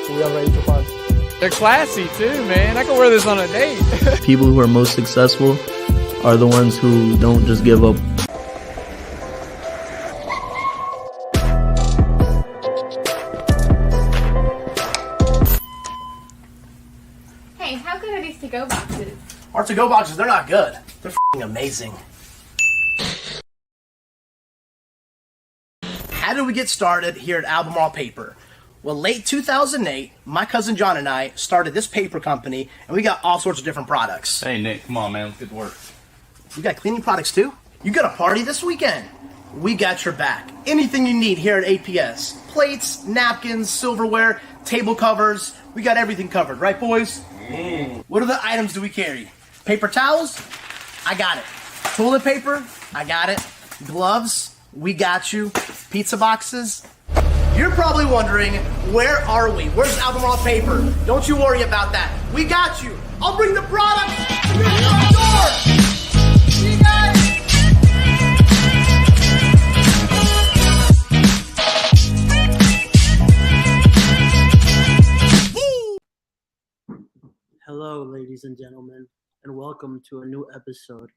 We are ready to party. They're classy too, man. I can wear this on a date. People who are most successful are the ones who don't just give up. Hey, how good are these to-go boxes? Our to-go boxes, they're not good. They're f***ing amazing. How did we get started here at Albemarle Paper? Well, late 2008, my cousin John and I started this paper company, and we got all sorts of different products. Hey, Nick, come on, man. Let's get to work. You got cleaning products, too? You got a party this weekend? We got your back. Anything you need here at APS. Plates, napkins, silverware, table covers. We got everything covered, right, boys? What other items do we carry? Paper towels? I got it. Toilet paper? I got it. Gloves? We got you. Pizza boxes? You're probably wondering, where are we? Where's Albemarle Paper? Don't you worry about that. We got you. I'll bring the product to your front door. See you guys. Hello, ladies and gentlemen, and welcome to a new episode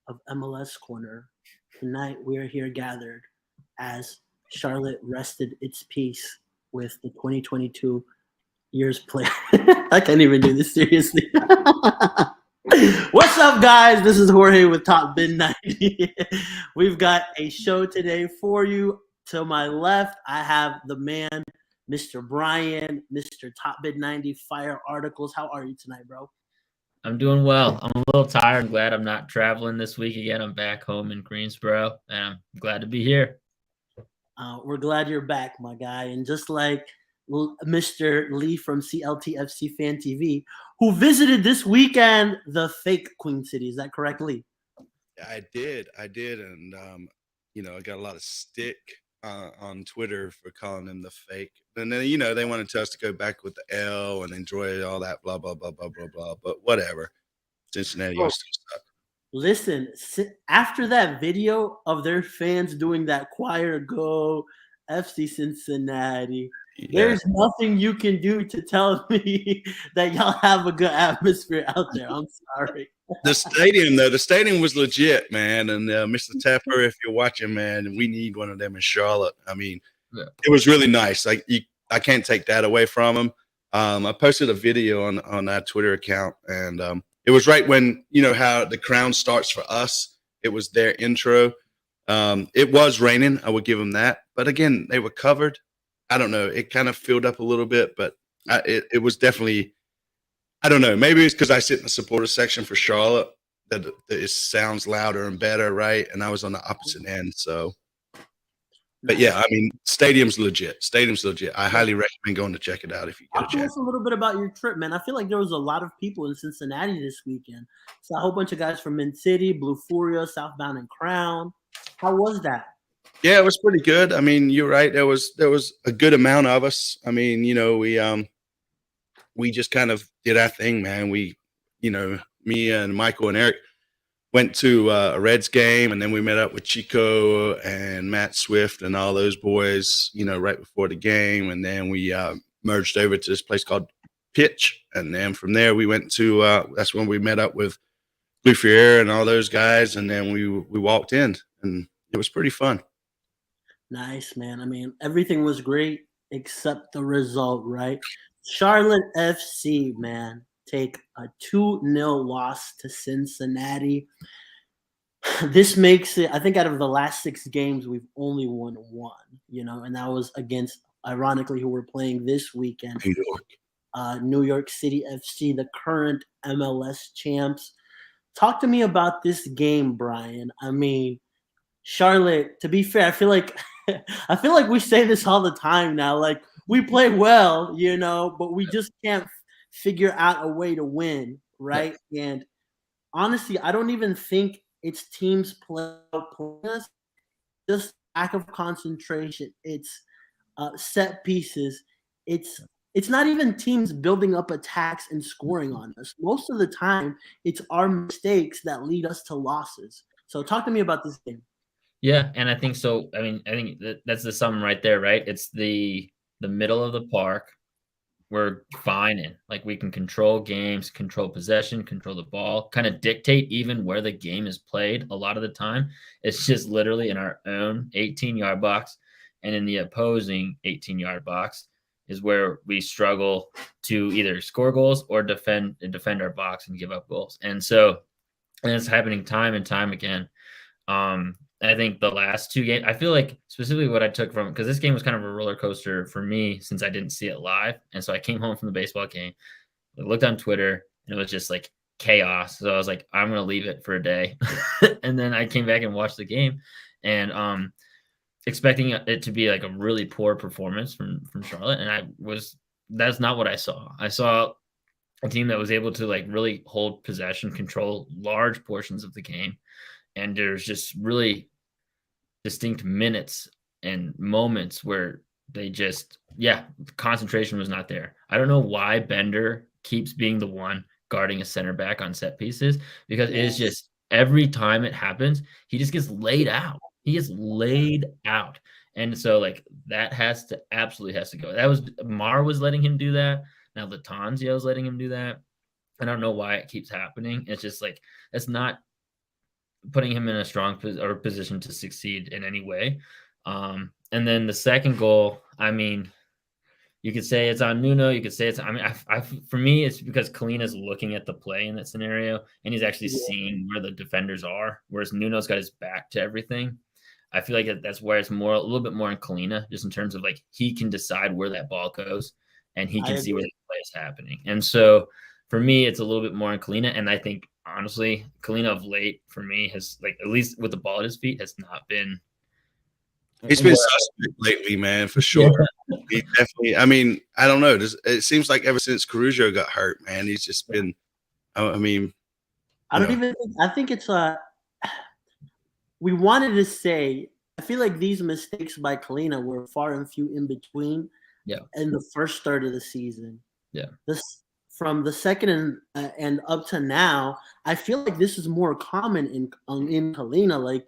of MLS Corner. Tonight, we are here gathered as Charlotte rested its peace with the 2022 year's player. I can't even do this seriously. What's up, guys? This is Jorge with Top Bid 90. We've got a show today for you. To my left, I have the man, Mr. Brian, Mr. Top Bid 90 Fire Articles. How are you tonight, bro? I'm doing well. I'm a little tired. I'm glad I'm not traveling this week again. I'm back home in Greensboro, and I'm glad to be here. We're glad you're back, my guy. And just like Mr. Lee from CLTFC Fan TV, who visited this weekend the fake Queen City. Is that correct, Lee? I did. And, I got a lot of stick on Twitter for calling them the fake. And then, they wanted us to go back with the L and enjoy all that blah, blah, blah, blah, blah, blah. But whatever. Cincinnati was still stuck. Listen, after that video of their fans doing that choir go FC Cincinnati, there's nothing you can do to tell me that y'all have a good atmosphere out there. I'm sorry. The stadium was legit, man. And Mr. Tepper, if you're watching, man, we need one of them in Charlotte. I mean, It was really nice. I can't take that away from him. I posted a video on our Twitter account, and it was right when, how the crown starts for us. It was their intro. It was raining. I would give them that. But again, they were covered. I don't know. It kind of filled up a little bit, but it was definitely, I don't know. Maybe it's because I sit in the supporter section for Charlotte that it sounds louder and better, right? And I was on the opposite end, so. But yeah, I mean, stadium's legit. I highly recommend going to check it out if you get a chance. Tell us a little bit about your trip, man. I feel like there was a lot of people in Cincinnati this weekend. So a whole bunch of guys from Mint City, Blue Furia, Southbound, and Crown. How was that? Yeah, it was pretty good. I mean, you're right. There was a good amount of us. I mean, we just kind of did our thing, man. We, me and Michael and Eric went to a Reds game, and then we met up with Chico and Matt Swift and all those boys, right before the game. And then we merged over to this place called Pitch. And then from there, we went to that's when we met up with Blue Fier and all those guys. And then we walked in, and it was pretty fun. Nice, man. I mean, everything was great except the result, right? Charlotte FC, man, take a 2-0 loss to Cincinnati. This makes it, I think out of the last 6 games, we've only won 1, and that was against, ironically, who we're playing this weekend. New York City FC, the current MLS champs. Talk to me about this game, Brian. I mean, Charlotte, to be fair, I feel like we say this all the time now. Like, we play well, but we just can't figure out a way to win, right? And honestly, I don't even think it's teams playing us. Just lack of concentration. It's set pieces. It's not even teams building up attacks and scoring on us. Most of the time, it's our mistakes that lead us to losses. So talk to me about this game. Yeah, and I think so. I mean, I think that's the sum right there, right? It's the middle of the park. we're fine in. Like, we can control games, control possession, control the ball, kind of dictate even where the game is played. A lot of the time, it's just literally in our own 18-yard box, and in the opposing 18-yard box is where we struggle to either score goals or defend our box and give up goals. And it's happening time and time again. I think the last two games, I feel like specifically what I took from, because this game was kind of a roller coaster for me since I didn't see it live. And so I came home from the baseball game, I looked on Twitter, and it was just like chaos. So I was like, I'm going to leave it for a day. And then I came back and watched the game, and expecting it to be like a really poor performance from Charlotte. And that's not what I saw. I saw a team that was able to like really hold possession, control large portions of the game. And there's just really distinct minutes and moments where they just, concentration was not there. I don't know why Bender keeps being the one guarding a center back on set pieces, because it is just every time it happens, he just gets laid out. He gets laid out. And so like that absolutely has to go. That was Mar was letting him do that. Now Latanzio is letting him do that. I don't know why it keeps happening. It's just like, it's not putting him in a strong position to succeed in any way. And then the second goal, I mean, you could say it's on Nuno. You could say it's, I mean, for me, it's because Kalina's looking at the play in that scenario, and he's actually seeing where the defenders are, whereas Nuno's got his back to everything. I feel like that's where it's a little bit more in Kalina, just in terms of like, he can decide where that ball goes, and he can see where the play is happening. And so for me, it's a little bit more in Kalina. And I think, honestly, Kalina of late for me has, like, at least with the ball at his feet, has not been. He's been suspect lately, man, for sure. Yeah. He definitely. I mean, I don't know. It seems like ever since Caruso got hurt, man, he's just been. I mean, I don't even think. I think it's we wanted to say. I feel like these mistakes by Kalina were far and few in between. Yeah. In the first third of the season. Yeah. From the second and up to now, I feel like this is more common in Kalina. Like,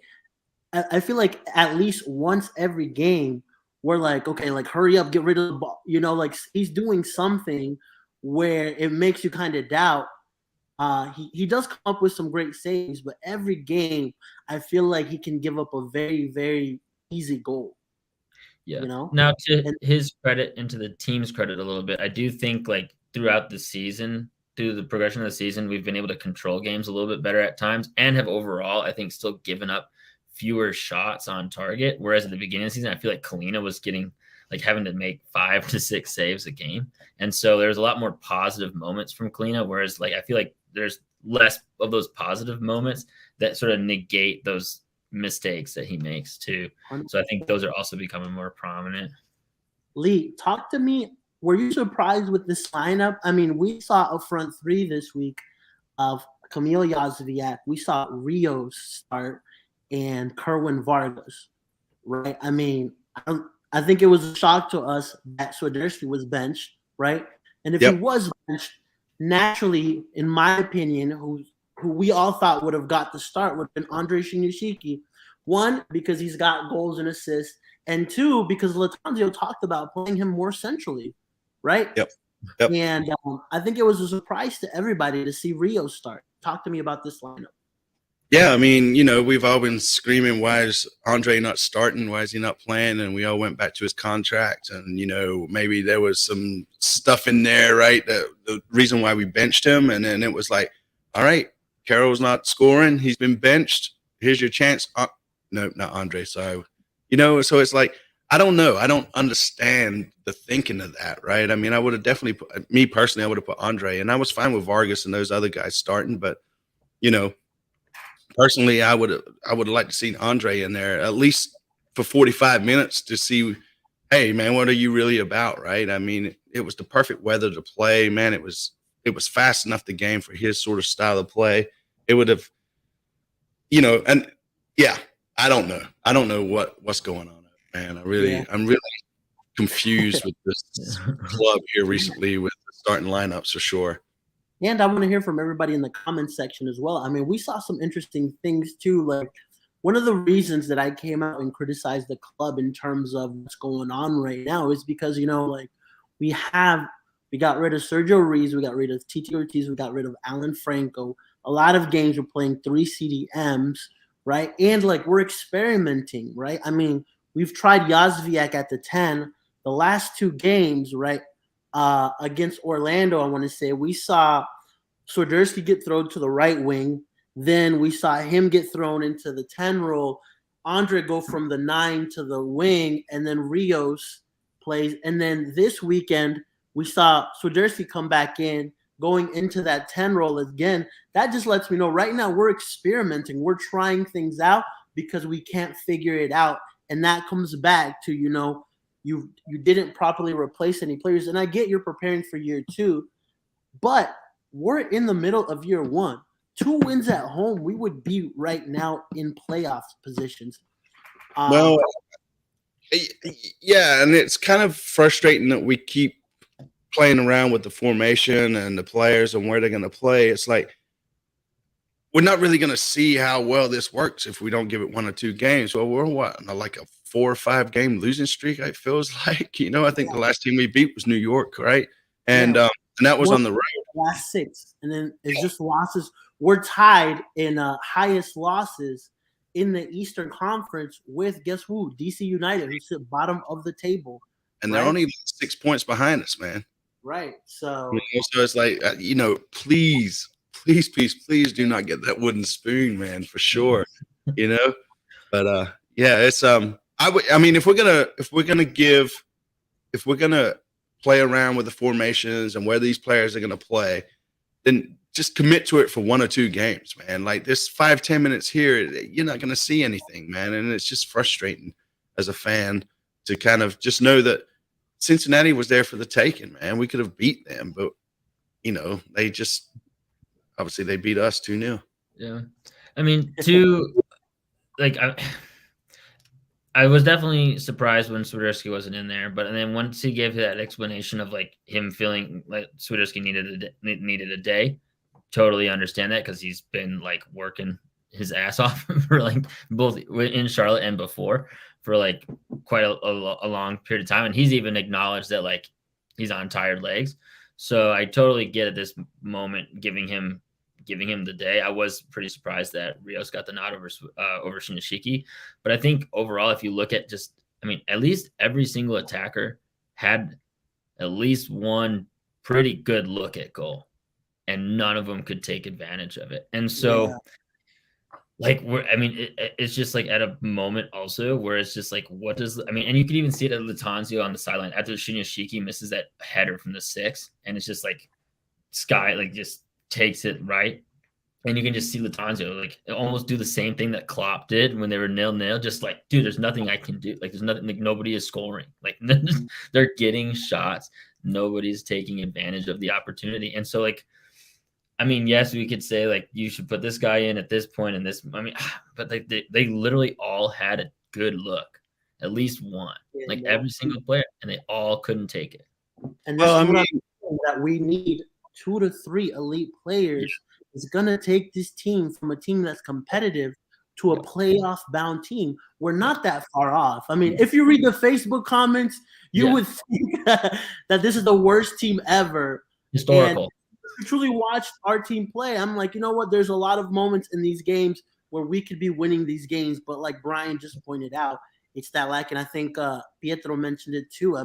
I feel like at least once every game, we're like, okay, like hurry up, get rid of the ball. You know, like he's doing something where it makes you kind of doubt. He does come up with some great saves, but every game, I feel like he can give up a very, very easy goal. Yeah. You know? Now, to his credit and to the team's credit a little bit, I do think like throughout the season, through the progression of the season, we've been able to control games a little bit better at times, and have overall, I think, still given up fewer shots on target. Whereas at the beginning of the season, I feel like Kalina was having to make 5 to 6 saves a game. And so there's a lot more positive moments from Kalina, whereas like I feel like there's less of those positive moments that sort of negate those mistakes that he makes too. So I think those are also becoming more prominent. Lee, talk to me. Were you surprised with this lineup? I mean, we saw a front three this week of Kamil Yazviak. We saw Rios start and Kerwin Vargas, right? I mean, I think it was a shock to us that Swiderski was benched, right? And if he was benched, naturally, in my opinion, who we all thought would have got the start would have been Andre Shinyashiki. One, because he's got goals and assists, and two, because Latanzio talked about playing him more centrally, right? Yep. And I think it was a surprise to everybody to see Rio start. Talk to me about this lineup. Yeah, I mean, you know, we've all been screaming, why is Andre not starting? Why is he not playing? And we all went back to his contract. And, you know, maybe there was some stuff in there, right? The reason why we benched him. And then it was like, all right, Carroll's not scoring. He's been benched. Here's your chance. No, not Andre. So, you know, so it's like, I don't know. I don't understand the thinking of that, right? I mean, I would have definitely me personally, I would have put Andre. And I was fine with Vargas and those other guys starting. But, you know, personally, I would have liked to see Andre in there at least for 45 minutes to see, hey, man, what are you really about, right? I mean, it was the perfect weather to play, man. It was fast enough the game for his sort of style of play. It would have, you know, and yeah, I don't know. I don't know what's going on, man. I'm really confused with this club here recently with the starting lineups for sure. And I want to hear from everybody in the comments section as well. I mean, we saw some interesting things too. Like, one of the reasons that I came out and criticized the club in terms of what's going on right now is because, you know, like we have We got rid of Sergio Ruiz. We got rid of Titi Ortiz. We got rid of Alan Franco. A lot of games we're playing 3 CDMs, right? And like we're experimenting, right? I mean, we've tried Yazviak at the 10. The last 2 games, right, against Orlando, I want to say, we saw Swiderski get thrown to the right wing. Then we saw him get thrown into the 10 role. Andre go from the 9 to the wing, and then Rios plays. And then this weekend, we saw Swiderski come back in, going into that 10 role again. That just lets me know right now we're experimenting. We're trying things out because we can't figure it out. And that comes back to, you didn't properly replace any players. And I get you're preparing for year 2, but we're in the middle of year 1. 2 wins at home, we would be right now in playoff positions. Well, yeah, and it's kind of frustrating that we keep playing around with the formation and the players and where they're going to play. It's like we're not really going to see how well this works if we don't give it 1 or 2 games. Well, we're like a 4 or 5 game losing streak, it feels like. I think the last team we beat was New York, right? And that was on the road. Last 6, and then it's just losses. We're tied in highest losses in the Eastern Conference with, guess who? DC United, who sit bottom of the table. And they're only 6 points behind us, man. Right. So, so it's like, please do not get that wooden spoon, man, for sure. But it's if we're gonna play around with the formations and where these players are gonna play, then just commit to it for 1 or 2 games, man. Like this 5-10 minutes here, you're not gonna see anything, man, and it's just frustrating as a fan to kind of just know that Cincinnati was there for the taking, man. We could have beat them, but they just obviously they beat us 2-0. Yeah, I mean, I was definitely surprised when Swiderski wasn't in there, but then once he gave that explanation of like him feeling like Swiderski needed a day, totally understand that because he's been like working his ass off for like both in Charlotte and before for like quite a long period of time, and he's even acknowledged that like he's on tired legs. So I totally get at this moment giving him the day. I was pretty surprised that Rios got the nod over Shinashiki, but I think overall, if you look at at least every single attacker had at least one pretty good look at goal, and none of them could take advantage of it. And so, it's just like at a moment also where it's just like, and you can even see it at Latanzio on the sideline after Shinashiki misses that header from the 6, and it's just like Sky like just takes it right, and you can just see Latanzio like almost do the same thing that Klopp did when they were 0-0. Just like, dude, there's nothing I can do. Like, there's nothing. Like, nobody is scoring. Like, they're getting shots. Nobody's taking advantage of the opportunity. And so, like, yes, we could say like you should put this guy in at this point and this. But they literally all had a good look, at least one. Like every single player, and they all couldn't take it. And that we need 2 to 3 elite players is going to take this team from a team that's competitive to a playoff-bound team. We're not that far off. If you read the Facebook comments, you would think that this is the worst team ever. Historical. And if you truly watched our team play, I'm like, you know what? There's a lot of moments in these games where we could be winning these games, but like Brian just pointed out, it's that lack. And I think Pietro mentioned it too.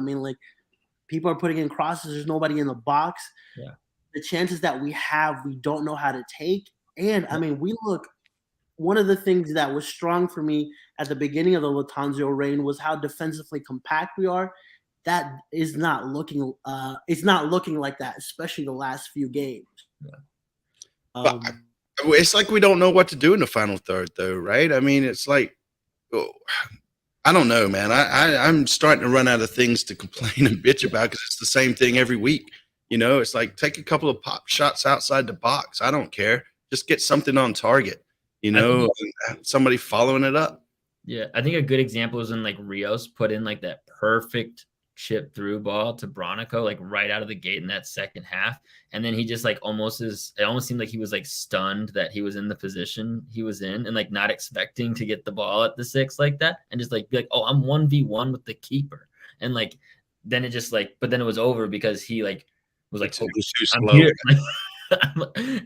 People are putting in crosses. There's nobody in the box. Yeah. The chances that we don't know how to take. And we look, one of the things that was strong for me at the beginning of the Latanzio reign was how defensively compact we are. That is not looking, it's not looking like that, especially the last few games. Yeah. It's like we don't know what to do in the final third though, right? It's like, I don't know, man. I'm starting to run out of things to complain and bitch about because it's the same thing every week. It's like take a couple of pop shots outside the box. I don't care. Just get something on target, somebody following it up. Yeah, I think a good example is when like Rios put in like that perfect chip through ball to Bronico, like right out of the gate in that second half. And then he just like it almost seemed like he was like stunned that he was in the position he was in and like not expecting to get the ball at the 6 like that. And just like be like, oh, I'm 1v1 with the keeper. And like, then it just like, but then it was over because he like was like, It was too I'm slow. here.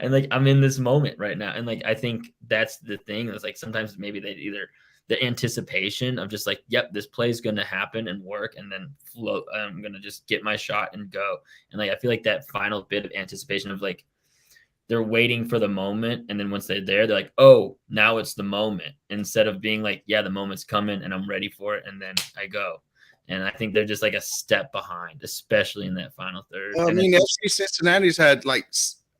And like I'm in this moment right now. And like I think that's the thing. It's like sometimes maybe they either the anticipation of just like, yep, this play is going to happen and work, and then float. I'm going to just get my shot and go. And like I feel like that final bit of anticipation of like they're waiting for the moment, and then once they're there, they're like, oh, now it's the moment, instead of being like, yeah, the moment's coming and I'm ready for it, and then I go. And I think they're just like a step behind, especially in that final third. I mean, FC Cincinnati's had like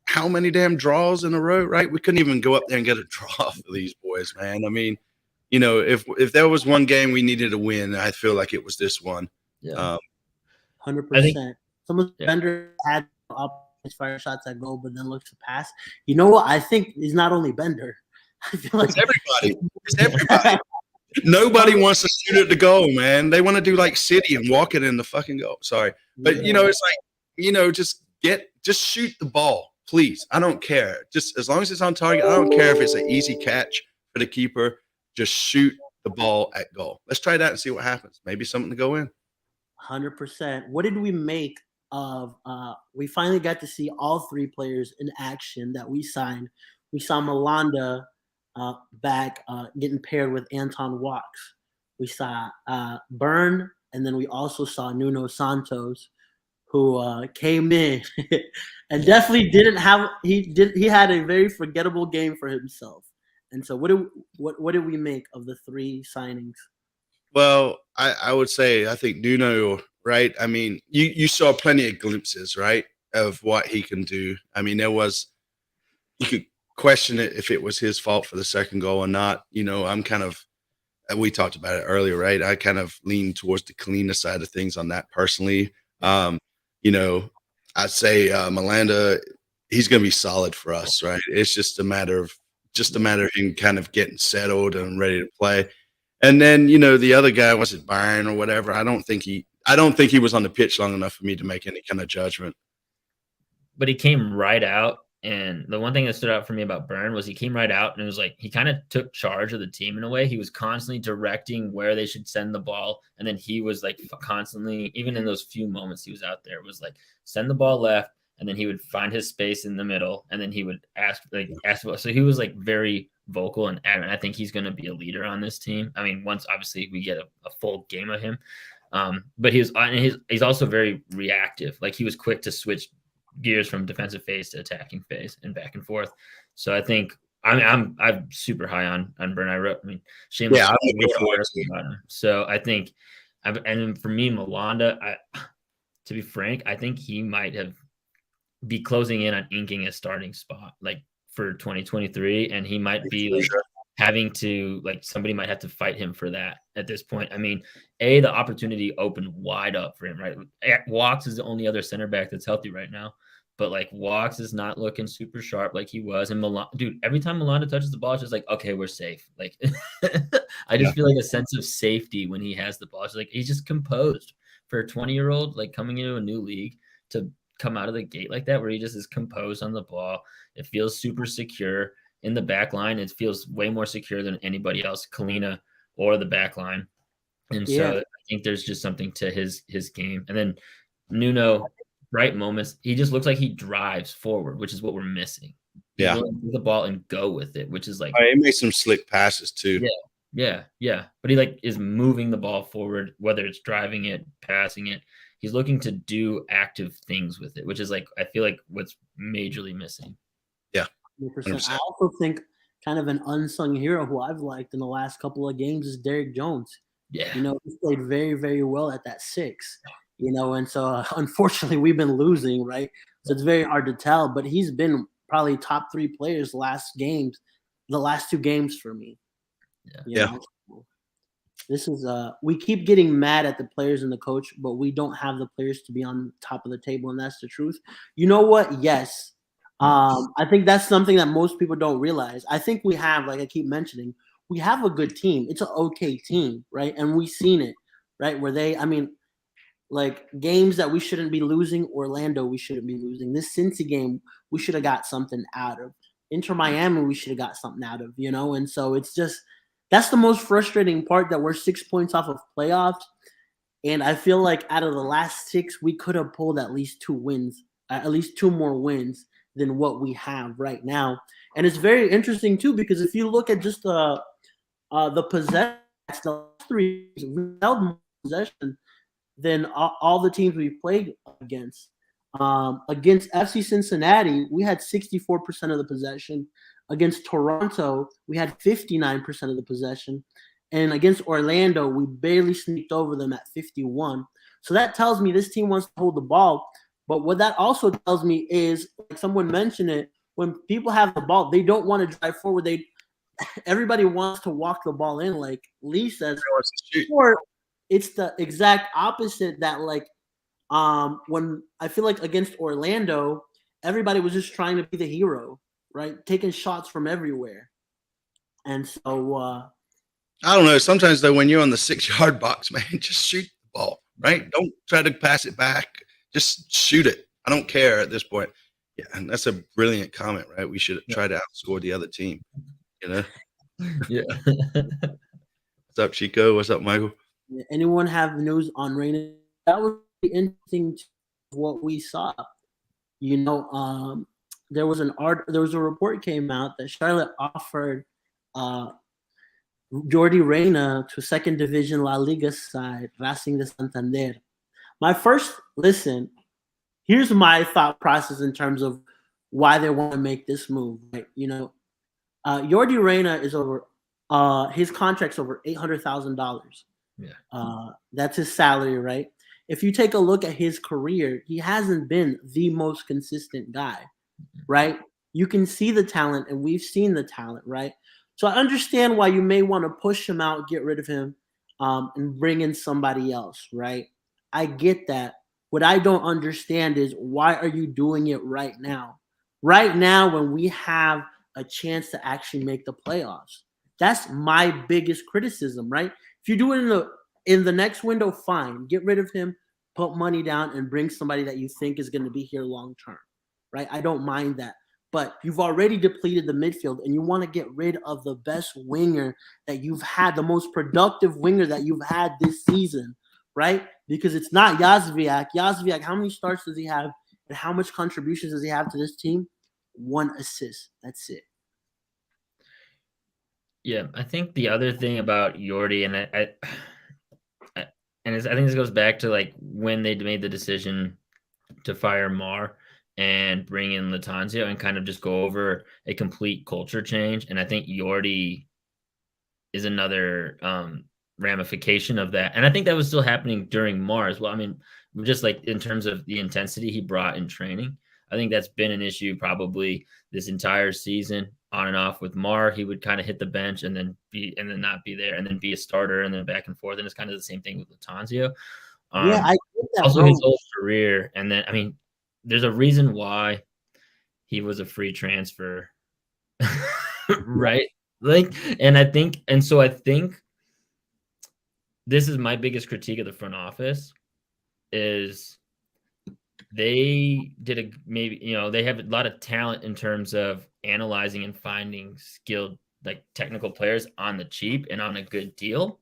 how many damn draws in a row, right? We couldn't even go up there and get a draw for these boys, man. I mean, you know, if there was one game we needed to win, I feel like it was this one. Yeah. 100%. Some of the Bender had up his fire shots at goal, but then looked to pass. You know what? I think he's not only Bender. I feel like it's everybody. It's everybody. Nobody wants to shoot at the goal, man. They want to do like City and walk it in the fucking goal. Sorry. But, you know, it's like, you know, just shoot the ball, please. I don't care. Just as long as it's on target, I don't care if it's an easy catch for the keeper. Just shoot the ball at goal. Let's try that and see what happens. Maybe something to go in. 100%. What did we make of we finally got to see all three players in action that we signed. We saw Malanda back getting paired with Anton Walks. We saw Byrne, and then we also saw Nuno Santos, who came in and definitely didn't have he had a very forgettable game for himself. And so what did we make of the three signings? Well, I would say I think Nuno, right? I mean, you saw plenty of glimpses, right, of what he can do. I mean, you could question it if it was his fault for the second goal or not. You know, we talked about it earlier, right? I kind of lean towards the cleaner side of things on that personally. You know, I'd say Malanda, he's going to be solid for us, right? It's just a matter of him kind of getting settled and ready to play. And then, you know, the other guy, was it Byron or whatever? I don't think he was on the pitch long enough for me to make any kind of judgment. But he came right out. And the one thing that stood out for me about Byrne was he came right out and it was like he kind of took charge of the team in a way. He was constantly directing where they should send the ball. And then he was like constantly, even in those few moments he was out there, was like send the ball left. And then he would find his space in the middle. And then he would ask. So he was like very vocal and adamant. I think he's going to be a leader on this team. I mean, once obviously we get a full game of him. But he's also very reactive. Like he was quick to switch gears from defensive phase to attacking phase and back and forth. So I think I'm super high on Byrne. Shameless. Yeah, I'm looking forward to him. So I think, and for me, Malanda, to be frank, I think he might be closing in on inking a starting spot like for 2023, and he might be like having to like somebody might have to fight him for that at this point. I mean, the opportunity opened wide up for him, right? Walks is the only other center back that's healthy right now. But like Walks is not looking super sharp like he was. And dude, every time Malanda touches the ball, it's just like, okay, we're safe. Like I just feel like a sense of safety when he has the ball. It's like he's just composed for a 20-year-old, like coming into a new league to come out of the gate like that, where he just is composed on the ball. It feels super secure in the back line. It feels way more secure than anybody else, Kalina or the back line. And so I think there's just something to his game. And then Nuno, bright moments. He just looks like he drives forward, which is what we're missing. Yeah. He's willing to take the ball and go with it, which is like he made some slick passes too. Yeah. But he like is moving the ball forward, whether it's driving it, passing it. He's looking to do active things with it, which is like I feel like what's majorly missing. Yeah. 100%. I also think kind of an unsung hero who I've liked in the last couple of games is Derek Jones. Yeah. You know, he played very, very well at that 6. You know, and so unfortunately we've been losing, right? So it's very hard to tell, but he's been probably top 3 players the last 2 games for me. Yeah. This is we keep getting mad at the players and the coach, but we don't have the players to be on top of the table, and that's the truth. You know what? Yes. I think that's something that most people don't realize. I think we have, like I keep mentioning, we have a good team. It's an okay team, right? And we've seen it, right? Like games that we shouldn't be losing, Orlando we shouldn't be losing. This Cincy game we should have got something out of. Inter Miami we should have got something out of, you know? And so it's just that's the most frustrating part, that we're 6 points off of playoffs. And I feel like out of the last 6, we could have pulled at least 2 wins at least 2 more wins than what we have right now. And it's very interesting too, because if you look at just the possession, the last 3 years, we held more possession than all the teams we played against. Against FC Cincinnati, we had 64% of the possession. Against Toronto, we had 59% of the possession. And against Orlando, we barely sneaked over them at 51. So that tells me this team wants to hold the ball. But what that also tells me is, like someone mentioned it, when people have the ball, they don't want to drive forward. Everybody wants to walk the ball in, like Lee says. Or it's the exact opposite that, like, when I feel like against Orlando, everybody was just trying to be the hero, right? Taking shots from everywhere. And so I don't know. Sometimes though, when you're on the 6-yard box, man, just shoot the ball, right? Don't try to pass it back. Just shoot it. I don't care at this point. Yeah, and that's a brilliant comment, right? We should try to outscore the other team. You know? Yeah. What's up, Chico? What's up, Michael? Anyone have news on Reina? That was interesting to what we saw. You know, there was a report came out that Charlotte offered Jordi Reina to second division La Liga side, Racing de Santander. Here's my thought process in terms of why they want to make this move. Right? You know, Jordi Reina is over. His contract's over $800,000. Yeah, that's his salary, right? If you take a look at his career, he hasn't been the most consistent guy, right? You can see the talent, and we've seen the talent, right? So I understand why you may want to push him out, get rid of him, and bring in somebody else, right? I get that. What I don't understand is, why are you doing it right now? Right now, when we have a chance to actually make the playoffs. That's my biggest criticism, right? If you do it in the next window, fine. Get rid of him, put money down, and bring somebody that you think is going to be here long term, right? I don't mind that. But you've already depleted the midfield, and you want to get rid of the best winger that you've had, the most productive winger that you've had this season, right? Because it's not Yazviak. Yazviak, how many starts does he have, and how much contributions does he have to this team? 1 assist. That's it. Yeah, I think the other thing about Jordi, and I think this goes back to like when they made the decision to fire Mar and bring in Latanzio and kind of just go over a complete culture change. And I think Jordi is another ramification of that. And I think that was still happening during Mar as well. I mean, just like in terms of the intensity he brought in training, I think that's been an issue probably this entire season. On and off with Mar, he would kind of hit the bench and then not be there, and then be a starter, and then back and forth. And it's kind of the same thing with Latanzio. Yeah, I get that. Also, his whole career, and then I mean, there's a reason why he was a free transfer, right? Like, and I think this is my biggest critique of the front office is they did they have a lot of talent in terms of analyzing and finding skilled, like technical players on the cheap and on a good deal,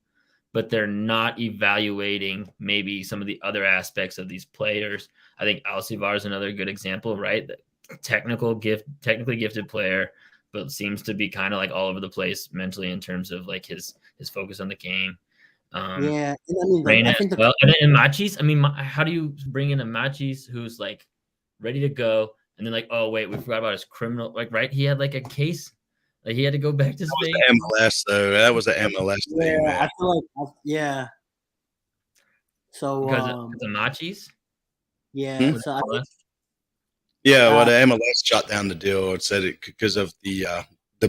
but they're not evaluating maybe some of the other aspects of these players. I think Alcivar is another good example, right? The technically gifted player, but seems to be kind of like all over the place mentally in terms of like his focus on the game. Yeah, I mean, Reina, I think and then Machis. I mean, how do you bring in a Machis who's like ready to go, and then like, oh wait, we forgot about his criminal, like, right? He had like a case, like he had to go back to Spain. That was MLS though. That was an MLS thing, man. I feel like, yeah. So because of the Machis. Yeah. So the MLS shut down the deal and said it because of the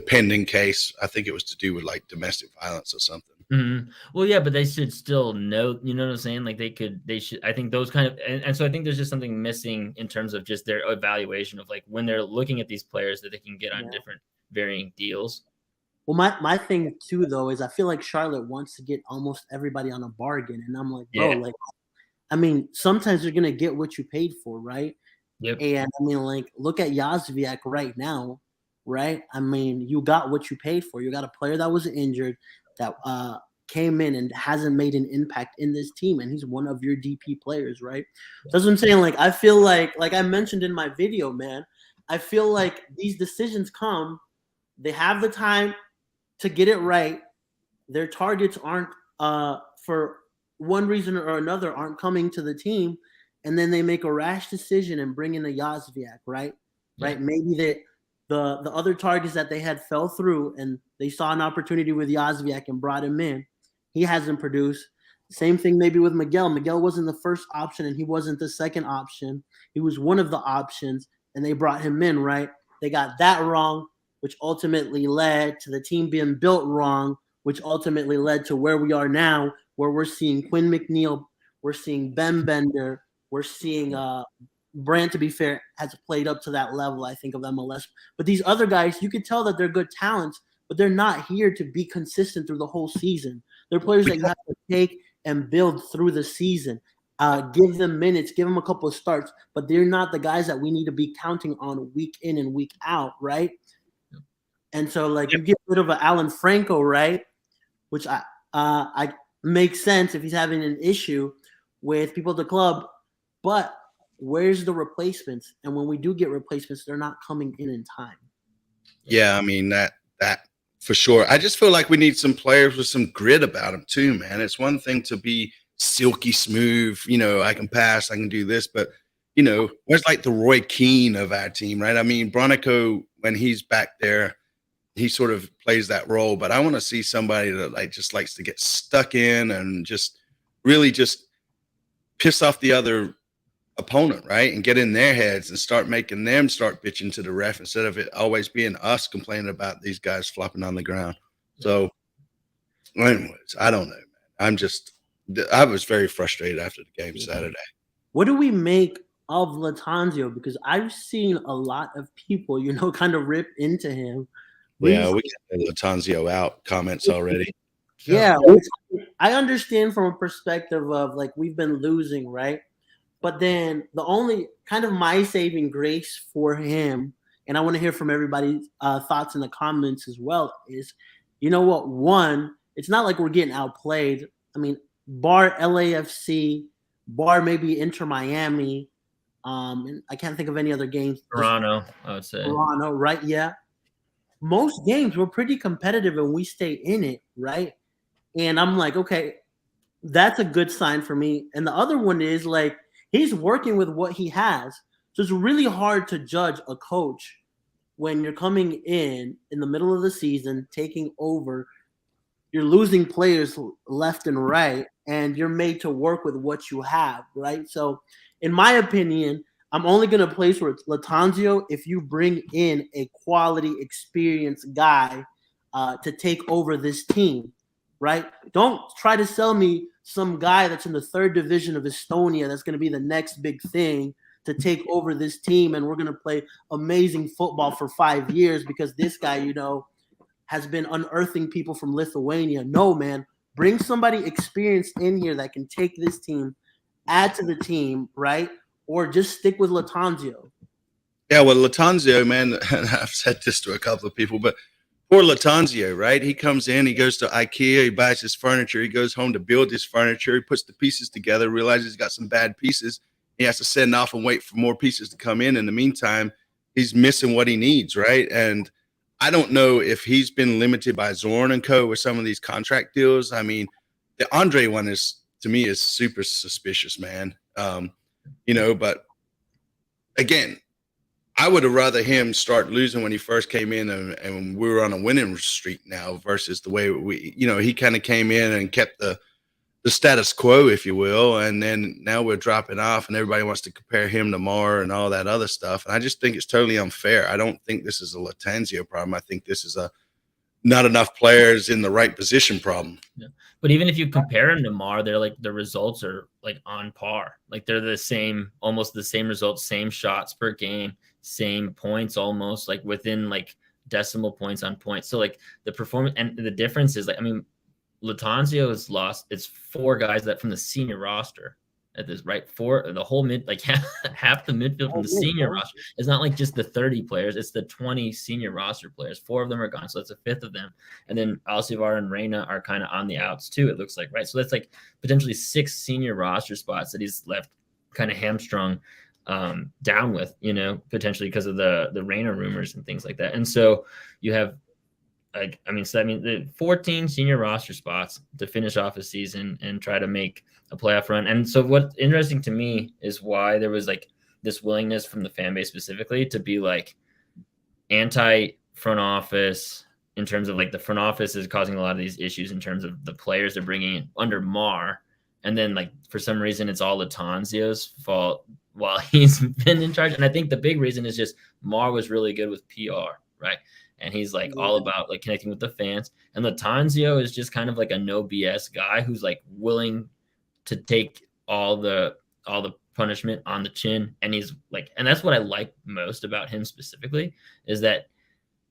pending case. I think it was to do with like domestic violence or something. Mm-hmm. Well, yeah, but they should still know, you know what I'm saying? Like they should, I think those kind of, and so I think there's just something missing in terms of just their evaluation of like when they're looking at these players that they can get on different varying deals. Well, my thing too, though, is I feel like Charlotte wants to get almost everybody on a bargain. And I'm like, bro, like, I mean, sometimes you're going to get what you paid for, right? Yep. And I mean, like, look at Yazviak right now, right? I mean, you got what you paid for. You got a player that was injured, that came in and hasn't made an impact in this team, and he's one of your DP players, right? That's what I'm saying. Like, I feel like I mentioned in my video, man, I feel like these decisions come, they have the time to get it right. Their targets aren't, for one reason or another, aren't coming to the team, and then they make a rash decision and bring in a Yazviak, right? Yeah. Right? Maybe the other targets that they had fell through, and they saw an opportunity with Yazviak and brought him in. He hasn't produced. Same thing maybe with Miguel. Miguel wasn't the first option, and he wasn't the second option. He was one of the options, and they brought him in, right? They got that wrong, which ultimately led to the team being built wrong, which ultimately led to where we are now, where we're seeing Quinn McNeil, we're seeing Ben Bender, we're seeing Brand, to be fair, has played up to that level, I think, of MLS. But these other guys, you could tell that they're good talents, but they're not here to be consistent through the whole season. They're players that you have to take and build through the season. Give them minutes, give them a couple of starts, but they're not the guys that we need to be counting on week in and week out, right? And so, like, you get rid of an Alan Franco, right? Which I makes sense if he's having an issue with people at the club, but where's the replacements? And when we do get replacements, they're not coming in time. Yeah, I mean, that for sure. I just feel like we need some players with some grit about them too, man. It's one thing to be silky smooth, I can pass, I can do this, but where's like the Roy Keane of our team, right? I mean, Bronico, when he's back there, he sort of plays that role, but I want to see somebody that just likes to get stuck in and just really just piss off the other opponent, right? And get in their heads and start making them start bitching to the ref instead of it always being us complaining about these guys flopping on the ground. So anyways, I don't know, man. I was very frustrated after the game Saturday. What do we make of Lattanzio? Because I've seen a lot of people, kind of rip into him. Yeah, we got Lattanzio out comments already. Yeah, I understand from a perspective of, like, we've been losing, right? But then the only kind of my saving grace for him, and I want to hear from everybody's thoughts in the comments as well, is, one, it's not like we're getting outplayed. I mean, bar LAFC, bar maybe Inter Miami, and I can't think of any other games. Toronto, I would say. Toronto, right? Yeah. Most games we're pretty competitive and we stay in it, right? And I'm like, okay, that's a good sign for me. And the other one is, like, he's working with what he has. So it's really hard to judge a coach when you're coming in the middle of the season, taking over. You're losing players left and right, and you're made to work with what you have, right? So in my opinion, I'm only going to place where it's Lattanzio if you bring in a quality, experienced guy to take over this team, right? Don't try to sell me some guy that's in the third division of Estonia that's going to be the next big thing to take over this team, and we're going to play amazing football for 5 years because this guy, has been unearthing people from Lithuania. No, man. Bring somebody experienced in here that can take this team, add to the team, right? Or just stick with Lattanzio. Yeah, well, Lattanzio, man, and I've said this to a couple of people, but poor Lattanzio, right? He comes in, he goes to IKEA, he buys his furniture, he goes home to build his furniture, he puts the pieces together, realizes he's got some bad pieces. He has to send off and wait for more pieces to come in. In the meantime, he's missing what he needs, right? And I don't know if he's been limited by Zorn and Co. with some of these contract deals. I mean, the Andre one to me is super suspicious, man. But again, I would have rather him start losing when he first came in and we were on a winning streak now versus the way he kind of came in and kept the status quo, if you will. And then now we're dropping off and everybody wants to compare him to Mar and all that other stuff. And I just think it's totally unfair. I don't think this is a Lattanzio problem. I think this is a not enough players in the right position problem. Yeah. But even if you compare him to Mar, they're like, the results are like on par. Like they're the same, almost the same results, same shots per game, same points, almost like within like decimal points on points. So like the performance and the difference is like, I mean, Lattanzio has lost. It's 4 guys that from the senior roster, at this, right? For the whole mid, like half the midfield from the senior roster. It's not like just the 30 players, it's the 20 senior roster players. 4 of them are gone, so that's a fifth of them. And then Alcivar and Reina are kind of on the outs too, it looks like, right? So that's like potentially 6 senior roster spots that he's left kind of hamstrung down with, potentially because of the Reina rumors and things like that. And so you have the 14 senior roster spots to finish off a season and try to make a playoff run. And so what's interesting to me is why there was like this willingness from the fan base specifically to be like anti front office, in terms of like the front office is causing a lot of these issues in terms of the players they're bringing in under Mar. And then like for some reason it's all Latanzio's fault while he's been in charge. And I think the big reason is just Mar was really good with PR, right? And he's like all about like connecting with the fans. And Latanzio is just kind of like a no BS guy who's like willing to take all the punishment on the chin. And he's like, and that's what I like most about him specifically, is that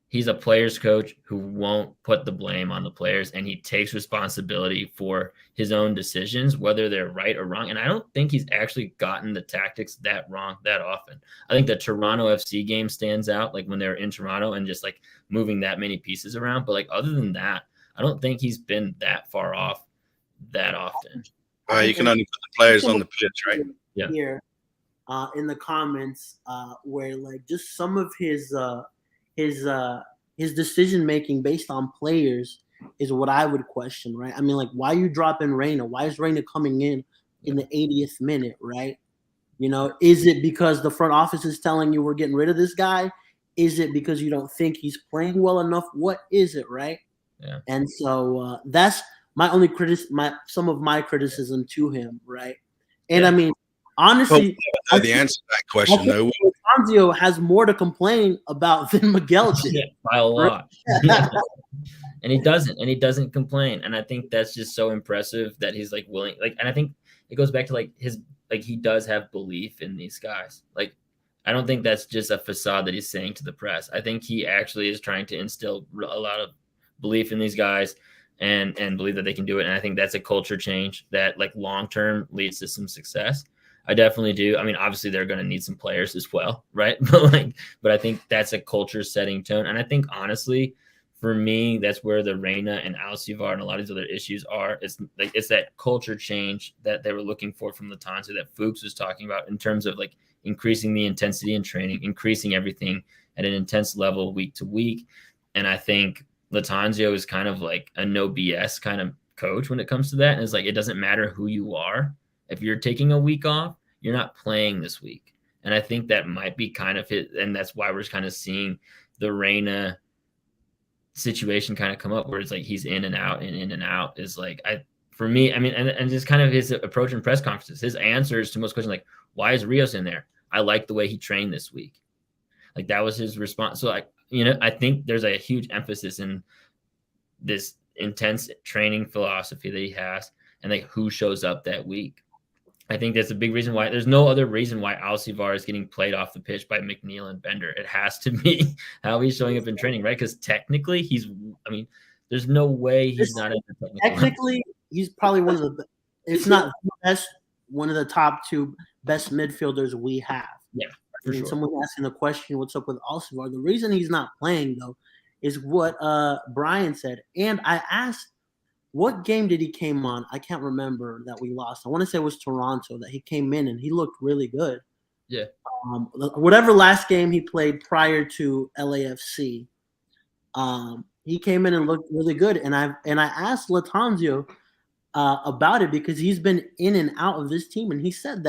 he's a player's coach who won't put the blame on the players, and he takes responsibility for his own decisions, whether they're right or wrong. And I don't think he's actually gotten the tactics that wrong that often. I think the Toronto FC game stands out, like when they're in Toronto and just like moving that many pieces around. But like other than that, I don't think he's been that far off that often. You can only put the players on the pitch, right? Yeah. Here, in the comments, where like just some of his decision making based on players is what I would question, right? I mean, like, why are you dropping Reina? Why is Reina coming in the 80th minute, right? Is it because the front office is telling you we're getting rid of this guy? Is it because you don't think he's playing well enough? What is it, right? Yeah. And so that's my only some of my criticism to him, right? And I mean, honestly, the answer to that question, though. Anzio has more to complain about than Miguel did. Yeah, by a lot. And he doesn't complain. And I think that's just so impressive that he's like willing, like, and I think it goes back to like he does have belief in these guys. Like, I don't think that's just a facade that he's saying to the press. I think he actually is trying to instill a lot of belief in these guys and believe that they can do it. And I think that's a culture change that like long-term leads to some success. I definitely do. I mean, obviously they're going to need some players as well, right? But I think that's a culture setting tone. And I think honestly, for me, that's where the Reina and Alcivar and a lot of these other issues are. It's that culture change that they were looking for from Latanzio that Fuchs was talking about in terms of like increasing the intensity in training, increasing everything at an intense level week to week. And I think Latanzio is kind of like a no BS kind of coach when it comes to that. And it's like, it doesn't matter who you are. If you're taking a week off, you're not playing this week. And I think that might be kind of it. And that's why we're just kind of seeing the Reina situation kind of come up where it's like he's in and out is like, for me, I mean, and just kind of his approach in press conferences, his answers to most questions, like, why is Rios in there? I like the way he trained this week. Like that was his response. So like, I think there's a huge emphasis in this intense training philosophy that he has and like who shows up that week. I think that's a big reason why there's no other reason why Alcivar is getting played off the pitch by McNeil and Bender. It has to be how he's showing up in training, right? Because technically there's no way he's not in the technically he's probably one of the, it's not the best, one of the top 2 best midfielders we have. Yeah. Sure. Someone asking the question, what's up with Alcivar? The reason he's not playing though is what Brian said. And I asked, what game did he came on? I can't remember that we lost. I want to say it was Toronto that he came in and he looked really good. Yeah. Whatever last game he played prior to LAFC, he came in and looked really good. And I asked Latanzio about it because he's been in and out of this team, and he said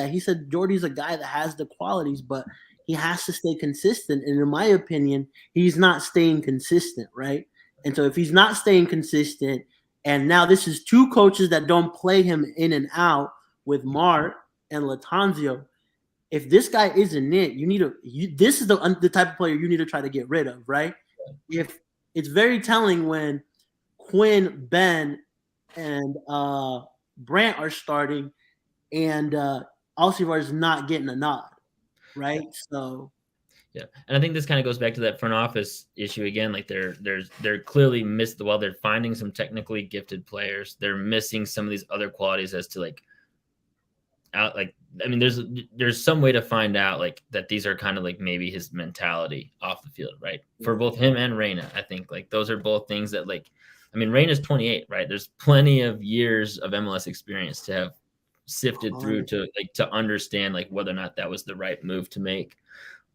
Jordy's a guy that has the qualities, but he has to stay consistent. And in my opinion, he's not staying consistent, right? And so if he's not staying consistent, and now this is 2 coaches that don't play him in and out with Mart and Latanzio. If this guy isn't it, this is the type of player you need to try to get rid of, right? If it's very telling when Quinn, Ben, and Brandt are starting, and Alcivar is not getting a nod, right? So. Yeah, and I think this kind of goes back to that front office issue again. Like they're clearly while they're finding some technically gifted players, they're missing some of these other qualities as to like out. Like, I mean, there's some way to find out like that these are kind of like maybe his mentality off the field, right? For both him and Reyna, I think like those are both things that like, I mean, Reyna's 28, right? There's plenty of years of MLS experience to have sifted through to understand like whether or not that was the right move to make.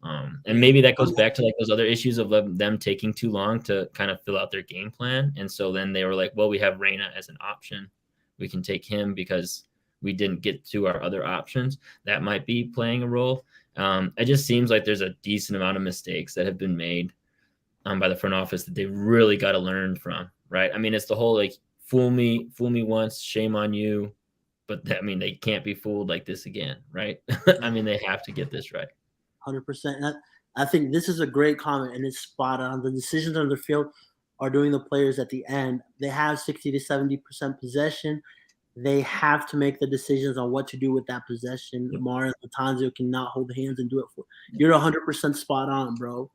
And maybe that goes back to like those other issues of them taking too long to kind of fill out their game plan. And so then they were like, well, we have Reyna as an option. We can take him because we didn't get to our other options. That might be playing a role. It just seems like there's a decent amount of mistakes that have been made by the front office that they really got to learn from, right? I mean, it's the whole like fool me once, shame on you. But I mean, they can't be fooled like this again, right? I mean, they have to get this right. 100%. And I think this is a great comment, and it's spot on. The decisions on the field are doing the players at the end. They have 60 to 70% possession. They have to make the decisions on what to do with that possession. Lamar and Latanzio cannot hold hands and do it for you. You're 100% spot on, bro.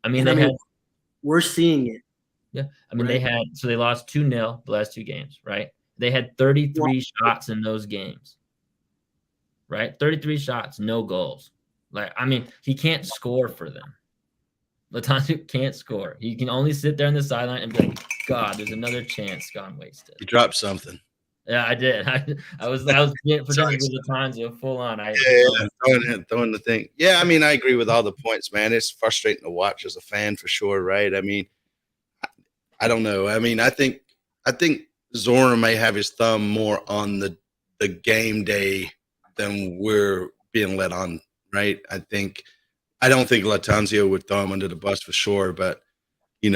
I mean, we're seeing it. Yeah. I mean, right? They lost 2-0 the last two games, right? They had 33 shots in those games, right? 33 shots, no goals. Like, I mean, he can't score for them. Latanzio can't score. He can only sit there on the sideline and be like, God, there's another chance gone wasted. You dropped something. Yeah, I did. I was pretending with Latanzio full on. Throwing the thing. Yeah, I mean, I agree with all the points, man. It's frustrating to watch as a fan for sure, right? I mean, I don't know. I mean, I think Zorn may have his thumb more on the game day than we're being let on, right? I don't think Latanzio would throw him under the bus for sure, but I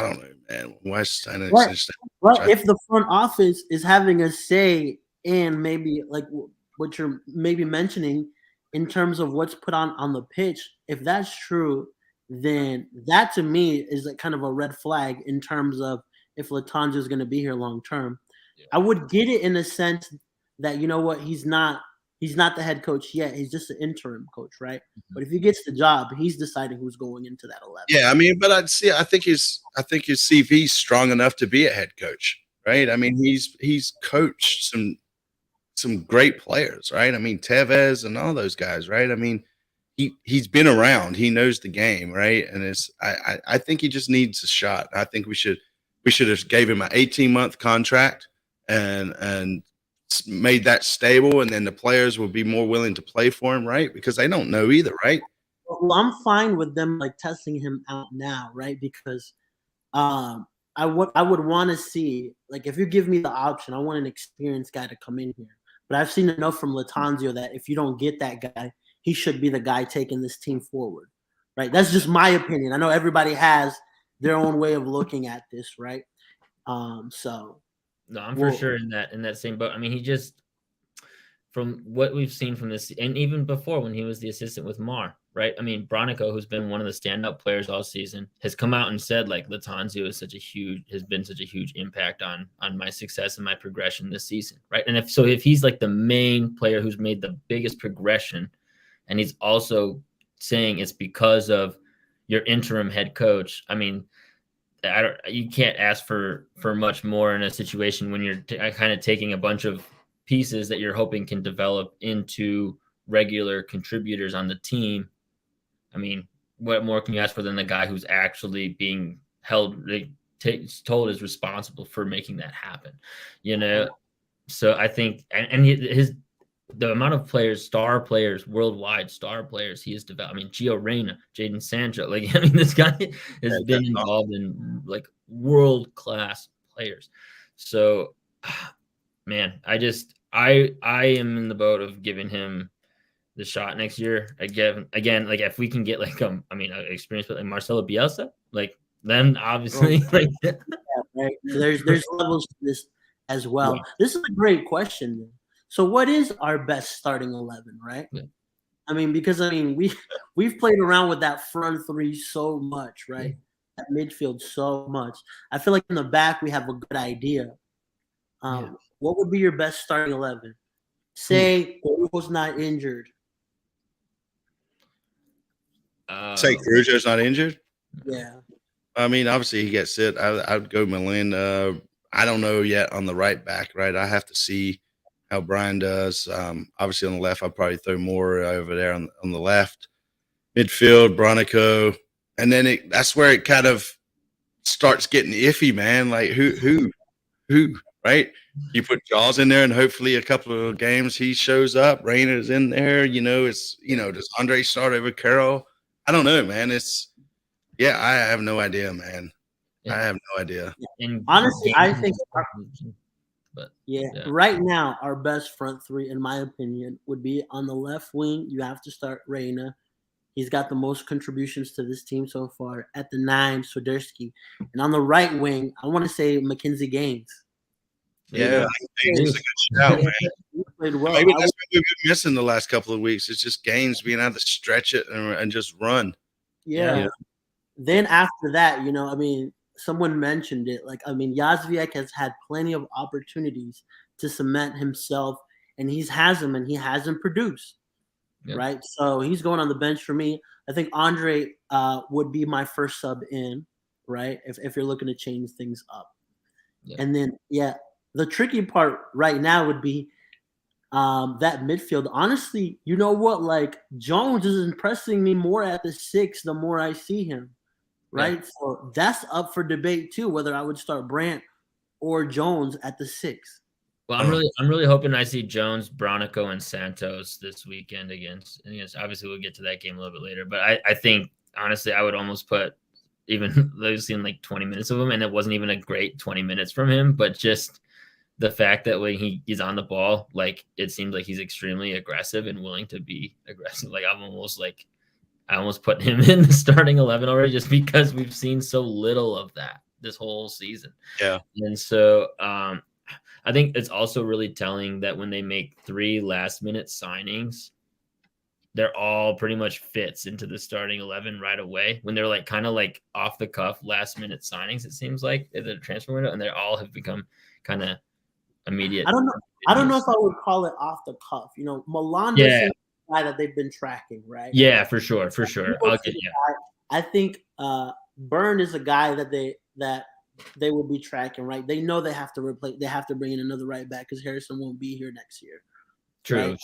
don't know, man. Well, if the front office is having a say in maybe like what you're maybe mentioning in terms of what's put on the pitch, if that's true, then that to me is like kind of a red flag in terms of if Latanzio is going to be here long term. Yeah. I would get it in a sense that, you know what, he's not the head coach yet. He's just an interim coach, right? Mm-hmm. But if he gets the job, he's deciding who's going into that 11. Yeah, I mean, but I think his CV's strong enough to be a head coach, right? I mean, he's coached some great players, right? I mean, Tevez and all those guys, right? I mean, he's been around. He knows the game, right? And I think he just needs a shot. I think we should have gave him an 18-month contract and made that stable, and then the players will be more willing to play for him, right? Because they don't know either, right? Well, I'm fine with them like testing him out now, right? Because I would want to see, like, if you give me the option, I want an experienced guy to come in here. But I've seen enough from Latanzio that if you don't get that guy, he should be the guy taking this team forward, right? That's just my opinion. I know everybody has their own way of looking at this, right? No, I'm for sure in that same boat. I mean, he just, from what we've seen from this, and even before when he was the assistant with Mar, right? I mean, Bronico, who's been one of the standout players all season, has come out and said like Latanzio has been such a huge impact on my success and my progression this season, right? And if he's like the main player who's made the biggest progression, and he's also saying it's because of your interim head coach, I mean, you can't ask for much more in a situation when you're kind of taking a bunch of pieces that you're hoping can develop into regular contributors on the team. I mean, what more can you ask for than the guy who's actually being told is responsible for making that happen, So I think, and the amount of worldwide star players he has developed. I mean, Gio Reyna, Jadon Sancho. Like, I mean, this guy has been involved in like world-class players. So, man, I am in the boat of giving him the shot next year. Again, like if we can get like an experience with like Marcelo Bielsa, like then obviously like right. There's levels to this as well. Yeah. This is a great question. So what is our best starting 11, right? Yeah. I mean, because we've played around with that front three so much, right? Yeah. That midfield so much. I feel like in the back we have a good idea. What would be your best starting 11? Say Corujo's not injured. Say Corujo's not injured? Yeah. I mean, obviously he gets it. I would go Malin. I don't know yet on the right back, right? I have to see how Brian does. Obviously on the left, I'll probably throw more over there on the left. Midfield, Bronico. And then that's where it kind of starts getting iffy, man. Like who, right? You put Jaws in there and hopefully a couple of games he shows up. Rayner's in there. Does Andre start over Carroll? I don't know, man. I have no idea, man. I have no idea. Honestly, I think right now our best front three, in my opinion, would be on the left wing. You have to start Reyna. He's got the most contributions to this team so far. At the 9, Swiderski. And on the right wing, I want to say Mackenzie Gaines. Yeah, Gaines is a good shout, man. He played well. Maybe that's what we've been missing the last couple of weeks. It's just Gaines being able to stretch it and just run. Yeah. Then after that, someone mentioned it. Yazviek has had plenty of opportunities to cement himself, and he hasn't produced. Yep. Right, so he's going on the bench for me. I think Andre would be my first sub in, right? If you're looking to change things up, and then the tricky part right now would be that midfield. Honestly, you know what? Like Jones is impressing me more at the 6 the more I see him, right? Yeah. So that's up for debate too, whether I would start Brandt or Jones at the 6. Well, I'm really hoping I see Jones, Bronico, and Santos this weekend against. Obviously, we'll get to that game a little bit later. But I think honestly, I would almost put even those seen like 20 minutes of him, and it wasn't even a great 20 minutes from him. But just the fact that when he's on the ball, like it seems like he's extremely aggressive and willing to be aggressive. Like I almost put him in the starting 11 already, just because we've seen so little of that this whole season. Yeah, and so I think it's also really telling that when they make 3 last-minute signings, they're all pretty much fits into the starting 11 right away. When they're like kind of like off-the-cuff last-minute signings, it seems like at the transfer window, and they all have become kind of immediate. I don't know if I would call it off-the-cuff. Melanda is the guy that they've been tracking, right? Yeah, for sure. I think Byrne is a guy that they will be tracking, right? They know they have to bring in another right back because Harrison won't be here next year. True.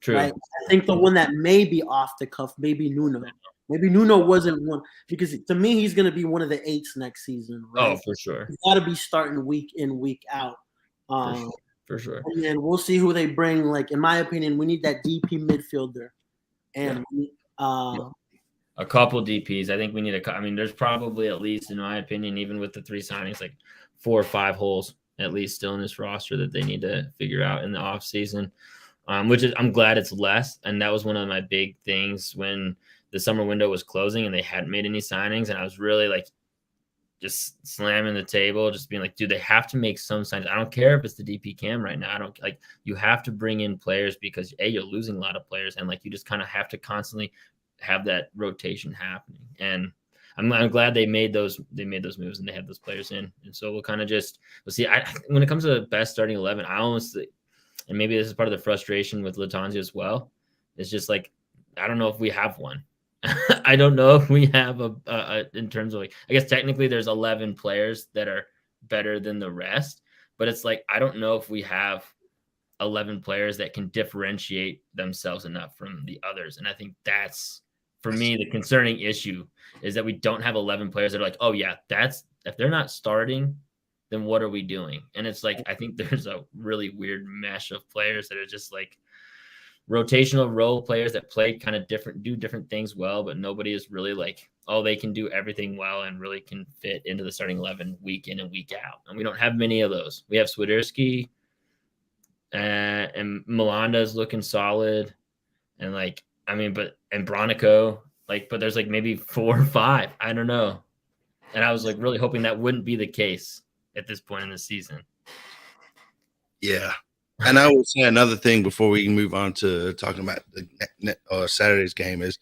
Right? I think the one that may be off the cuff, maybe Nuno. Maybe Nuno wasn't one, because to me, he's going to be one of the 8s next season. Right? Oh, for sure. He's got to be starting week in, week out. For sure. And then we'll see who they bring. Like, in my opinion, we need that DP midfielder. And a couple DPs. I think we need there's probably at least, in my opinion, even with the 3 signings, like 4 or 5 holes at least still in this roster that they need to figure out in the off season. Which is, I'm glad it's less. And that was one of my big things when the summer window was closing and they hadn't made any signings. And I was really like just slamming the table, just being like, dude, they have to make some signings. I don't care if it's the DP cam right now. I don't like, you have to bring in players because you're losing a lot of players. And like, you just kind of have to constantly have that rotation happening, and I'm glad they made those moves and they have those players in, and so we'll see. When it comes to the best starting 11, I honestly, and maybe this is part of the frustration with Lattanzio as well, it's just like I don't know if we have one. I don't know if we have a in terms of like, I guess technically there's 11 players that are better than the rest, but it's like I don't know if we have 11 players that can differentiate themselves enough from the others, and I think that's, for me, the concerning issue is that we don't have 11 players that are like, oh yeah, if they're not starting, then what are we doing? And it's like, I think there's a really weird mesh of players that are just like rotational role players that play kind of do different things well, but nobody is really like, oh, they can do everything well and really can fit into the starting 11 week in and week out. And we don't have many of those. We have Swiderski and Melanda is looking solid. And like, and Bronico, like, but there's like maybe 4 or 5. I don't know. And I was like really hoping that wouldn't be the case at this point in the season. Yeah. And I will say another thing before we move on to talking about the Saturday's game is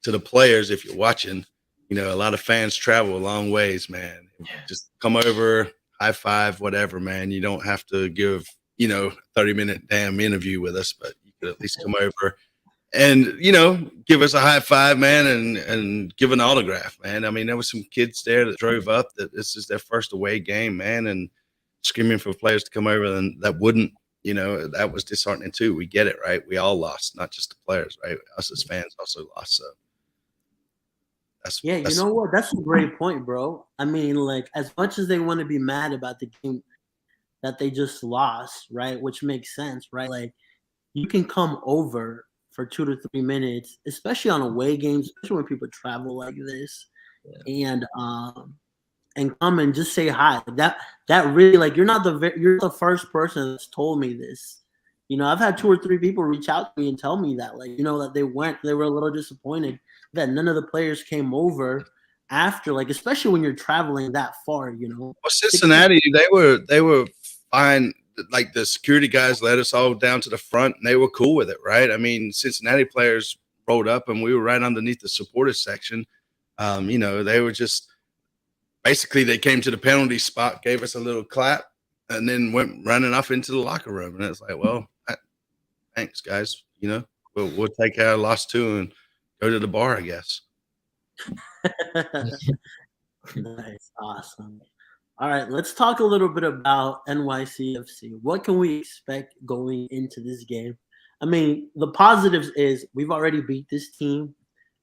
to the players, if you're watching, a lot of fans travel a long ways, man. Yeah. Just come over, high five, whatever, man. You don't have to give, 30-minute damn interview with us, but you could at least come over and, give us a high five, man, and give an autograph, man. I mean, there was some kids there that drove up that this is their first away game, man, and screaming for players to come over and that wouldn't, that was disheartening too. We get it, right? We all lost, not just the players, right? Us as fans also lost. So that's you know what? That's a great point, bro. I mean, like, as much as they want to be mad about the game that they just lost, right? Which makes sense, right? Like, you can come over for 2 to 3 minutes, especially on away games, especially when people travel like this, and come and just say hi. That really, like, you're the first person that's told me this. I've had 2 or 3 people reach out to me and tell me that, like, that they were a little disappointed that none of the players came over after, like, especially when you're traveling that far. Well, Cincinnati, they were fine. Like, the security guys led us all down to the front, and they were cool with it, right? I mean, Cincinnati players rolled up, and we were right underneath the supporters section. They were just basically, they came to the penalty spot, gave us a little clap, and then went running off into the locker room. And it's like, well, thanks, guys. We'll take our loss too and go to the bar, I guess. Nice, awesome. All right, let's talk a little bit about NYCFC. What can we expect going into this game? I mean, the positives is we've already beat this team,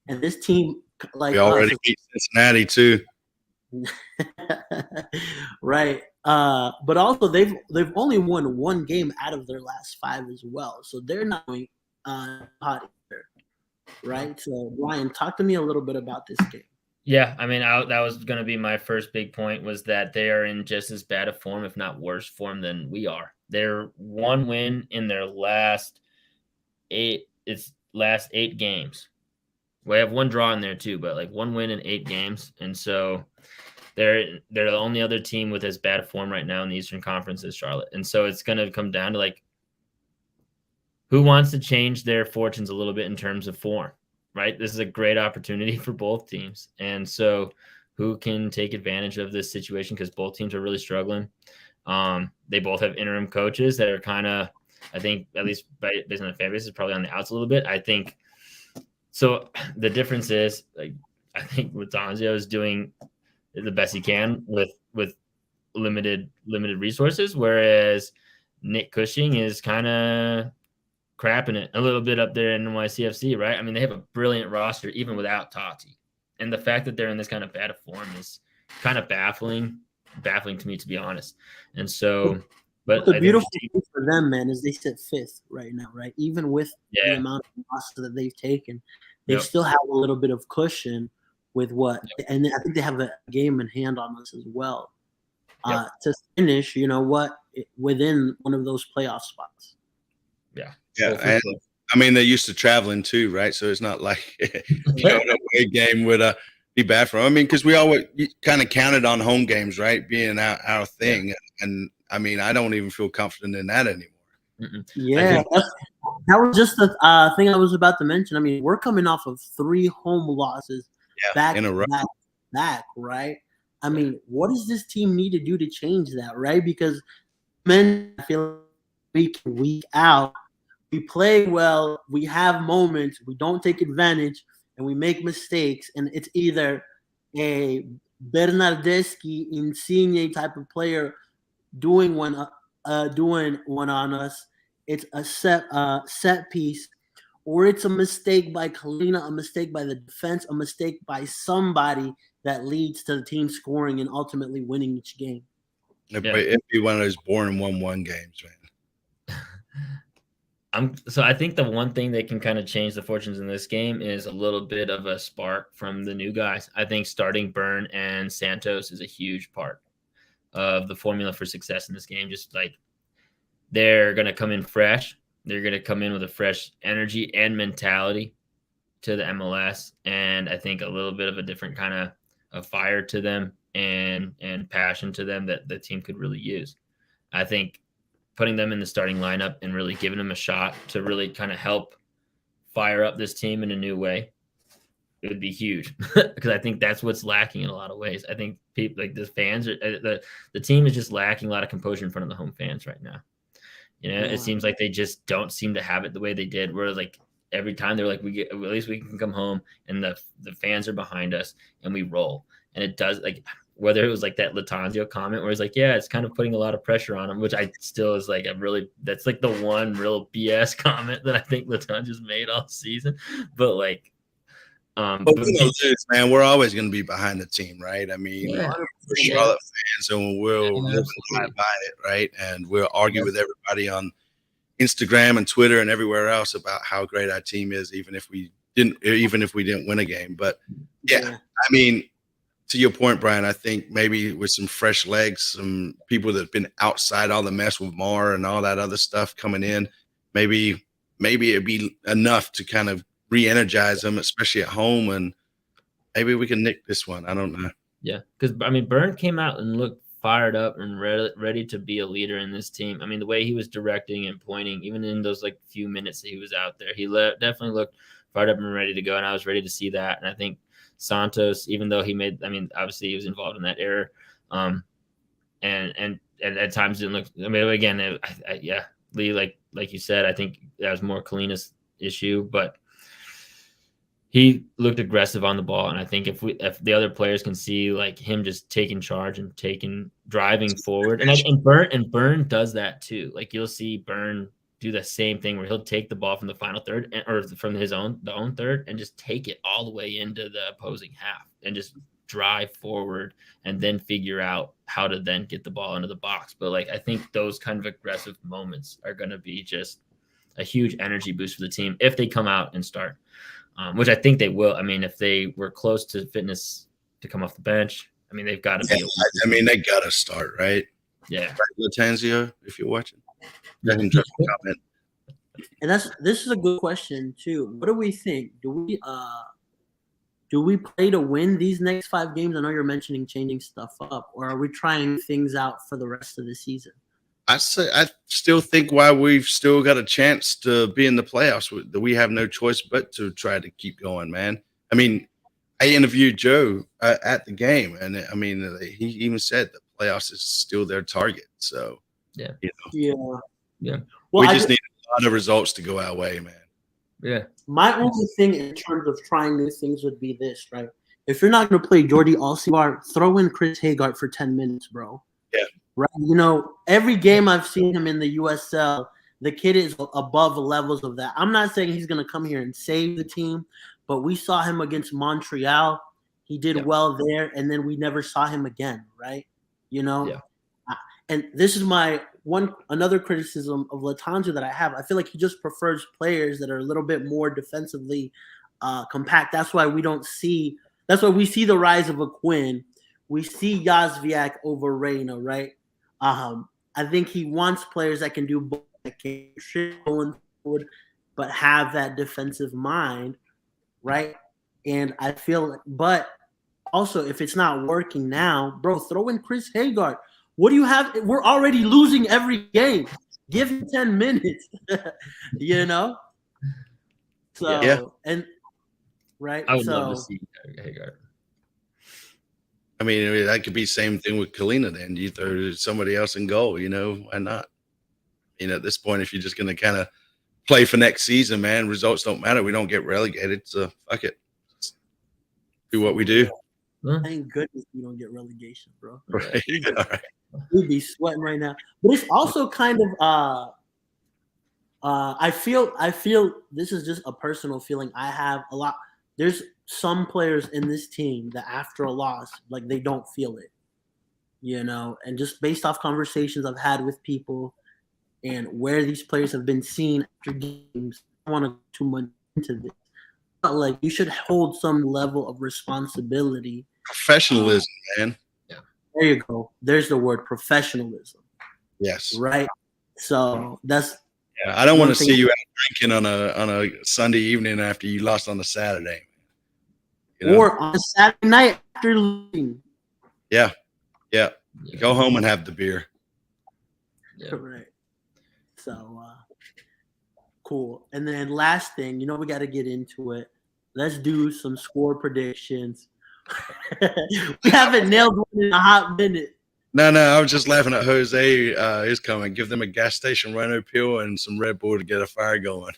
and this team, like, we already beat Cincinnati too. Right. But also they've only won 1 game out of their last 5 as well, so they're not going hot either. Right. So, Ryan, talk to me a little bit about this game. Yeah, I mean, that was going to be my first big point, was that they are in just as bad a form, if not worse form, than we are. They're 1 win in their last 8 games. We have 1 draw in there too, but like 1 win in 8 games, and so they're the only other team with as bad a form right now in the Eastern Conference as Charlotte. And so it's going to come down to, like, who wants to change their fortunes a little bit in terms of form. Right? This is a great opportunity for both teams. And so who can take advantage of this situation, because both teams are really struggling. They both have interim coaches that are kind of, I think, at least based on the fan base, is probably on the outs a little bit. I think so. The difference is, like, I think Latanzio is doing the best he can with limited resources, whereas Nick Cushing is kind of crapping it a little bit up there in NYCFC, right? I mean, they have a brilliant roster even without Tati, and the fact that they're in this kind of bad form is kind of baffling to me, to be honest. And so, but the beautiful thing for them, man, is they sit 5th right now, right? Even with the amount of losses that they've taken, they still have a little bit of cushion with and I think they have a game in hand on us as well to finish, within one of those playoff spots. Yeah, and I mean, they're used to traveling too, right? So it's not like an away game would be bad for them. I mean, because we always kind of counted on home games, right, being our thing. Yeah. And I mean, I don't even feel confident in that anymore. Mm-mm. Yeah, that was just the thing I was about to mention. I mean, we're coming off of 3 home losses back in a row, back, right? I mean, what does this team need to do to change that, right? Because men, I feel week out, we play well, we have moments, we don't take advantage, and we make mistakes, and it's either a Bernardeschi, Insigne type of player doing one on us. It's a set piece, or it's a mistake by Kalina, a mistake by the defense, a mistake by somebody that leads to the team scoring and ultimately winning each game. It'd be one of those boring 1-1 games, man. So I think the one thing that can kind of change the fortunes in this game is a little bit of a spark from the new guys. I think starting Byrne and Santos is a huge part of the formula for success in this game. Just like, they're going to come in fresh. They're going to come in with a fresh energy and mentality to the MLS. And I think a little bit of a different kind of fire to them and passion to them that the team could really use. I think putting them in the starting lineup and really giving them a shot to really kind of help fire up this team in a new way, it would be huge, because I think that's what's lacking in a lot of ways. I think people, like the fans, the team is just lacking a lot of composure in front of the home fans right now. It seems like they just don't seem to have it the way they did, where like every time they're like, at least we can come home and the fans are behind us and we roll. And it does, like, whether it was like that Latanzio comment where he's like, yeah, it's kind of putting a lot of pressure on him, which I still is like that's like the one real BS comment that I think Latanzio's made all season. But like, but we don't lose, man. We're always going to be behind the team, right? I mean, we're Charlotte fans, and we'll live and die by it, right? And we'll argue with everybody on Instagram and Twitter and everywhere else about how great our team is, even if we didn't win a game. But I mean, to your point, Brian, I think maybe with some fresh legs, some people that have been outside all the mess with Mar and all that other stuff coming in, maybe it'd be enough to kind of re-energize them, especially at home, and maybe we can nick this one. I don't know. Yeah, because I mean, Byrne came out and looked fired up and ready to be a leader in this team. I mean, the way he was directing and pointing, even in those like few minutes that he was out there, he definitely looked fired up and ready to go, and I was ready to see that. And I think Santos, even though obviously he was involved in that error, and at times didn't look. I mean, again, Lee, like you said, I think that was more Kalina's issue, but he looked aggressive on the ball, and I think if the other players can see like him just taking charge and driving forward, and Byrne does that too. Like you'll see Byrne do the same thing where he'll take the ball from the final third or from the own third and just take it all the way into the opposing half and just drive forward and then figure out how to then get the ball into the box. But like I think those kind of aggressive moments are going to be just a huge energy boost for the team if they come out and start. Which I think they will. I mean, if they were close to fitness to come off the bench, I mean, they've got to be. I mean, they got to start, right? Yeah. Right, Latanzio, if you're watching, let him drop a comment. And this is a good question too. What do we think? Do we play to win these next 5 games? I know you're mentioning changing stuff up, or are we trying things out for the rest of the season? I still think while we've still got a chance to be in the playoffs, that we have no choice but to try to keep going, man. I mean, I interviewed Joe at the game, and I mean, he even said the playoffs is still their target. So, yeah. Well, we just need a lot of results to go our way, man. Yeah. My only thing in terms of trying new things would be this, right? If you're not going to play Jordi Alcivar, throw in Chris Hagart for 10 minutes, bro. Yeah. Right. You know, every game I've seen him in the USL, the kid is above levels of that. I'm not saying he's going to come here and save the team, but we saw him against Montreal. He did well there, and then we never saw him again, right? You know? Yeah. And this is another criticism of Latanzio that I have. I feel like he just prefers players that are a little bit more defensively compact. That's why we see the rise of a Quinn. We see Yazviak over Reyna, right? I think he wants players that can do both, that can going forward, but have that defensive mind, right? And I feel, but also if it's not working now, bro, throw in Chris Hagart. What do you have? We're already losing every game. Give him 10 minutes, you know? So, and right. I would love to see Hagart. I mean, that could be the same thing with Kalina then. You throw somebody else in goal, you know, why not? You know, at this point, if you're just going to kind of play for next season, man, results don't matter. We don't get relegated, so fuck it. Let's do what we do. Thank goodness we don't get relegation, bro. Right. All right. We'd be sweating right now. But it's also kind of I feel this is just a personal feeling I have a lot. There's some players in this team that after a loss, like they don't feel it, you know, and just based off conversations I've had with people and where these players have been seen after games, I don't want to go too much into this. But like you should hold some level of responsibility. Professionalism, man. Yeah. There you go. There's the word, professionalism. Yes. Right. So that's I don't want to see you out drinking on a Sunday evening after you lost on a Saturday. You know? Or on a Saturday night after losing. Yeah. Go home and have the beer. Yeah. Right. So cool. And then last thing, you know, we got to get into it. Let's do some score predictions. We haven't nailed one in a hot minute. No, I was just laughing at Jose. He's coming. Give them a gas station Rhino Pure and some Red Bull to get a fire going.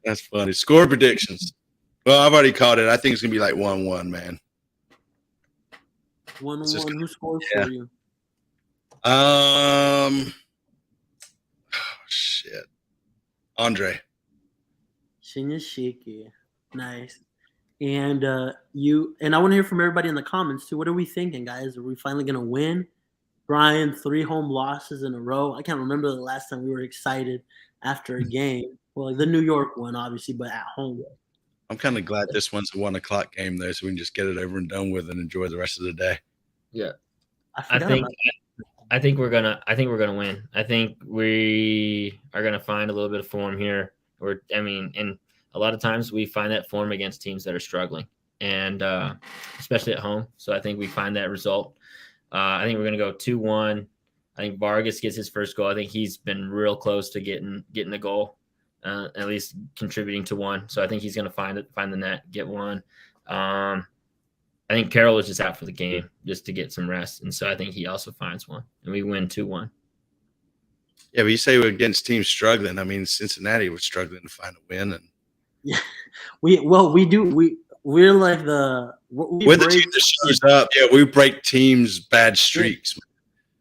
That's funny. Score predictions. Well, I've already called it. I think it's gonna be like 1-1, man. 1-1. Who scores yeah. for you? Shit. Andre. Shinyashiki. Nice. And I want to hear from everybody in the comments too. What are we thinking, guys? Are we finally gonna win? Brian, 3 home losses in a row. I can't remember the last time we were excited after a game. Well, the New York one, obviously, but at home. I'm kind of glad this one's a 1 o'clock game though, so we can just get it over and done with and enjoy the rest of the day. Yeah. I think we're gonna win. I think we are gonna find a little bit of form here. And a lot of times we find that form against teams that are struggling, and especially at home. So I think we find that result. I think we're gonna go 2-1. I think Vargas gets his first goal. I think he's been real close to getting the goal, at least contributing to one. So I think he's gonna find the net, get one. I think Carroll was just out for the game just to get some rest, and so I think he also finds one, and we win 2-1. Yeah, but you say we're against teams struggling. I mean, Cincinnati was struggling to find a win, and yeah, we're like we're the team that shows up. Yeah, we break teams' bad streaks.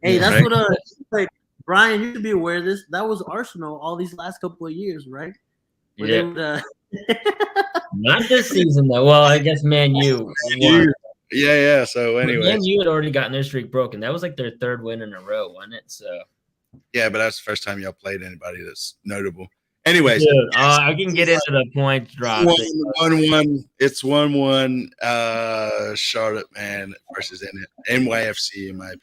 Hey, that's right? What like Brian, you should be aware of this. That was Arsenal all these last couple of years, right? Where not this season though. Well, I guess Man U. Yeah. So anyway, Man U had already gotten their streak broken. That was like their 3rd win in a row, wasn't it? So yeah, but that's the first time y'all played anybody that's notable. Anyways, dude, I can get into the point drop. 1-1. It's 1-1. Charlotte, man, versus NYFC, in my opinion.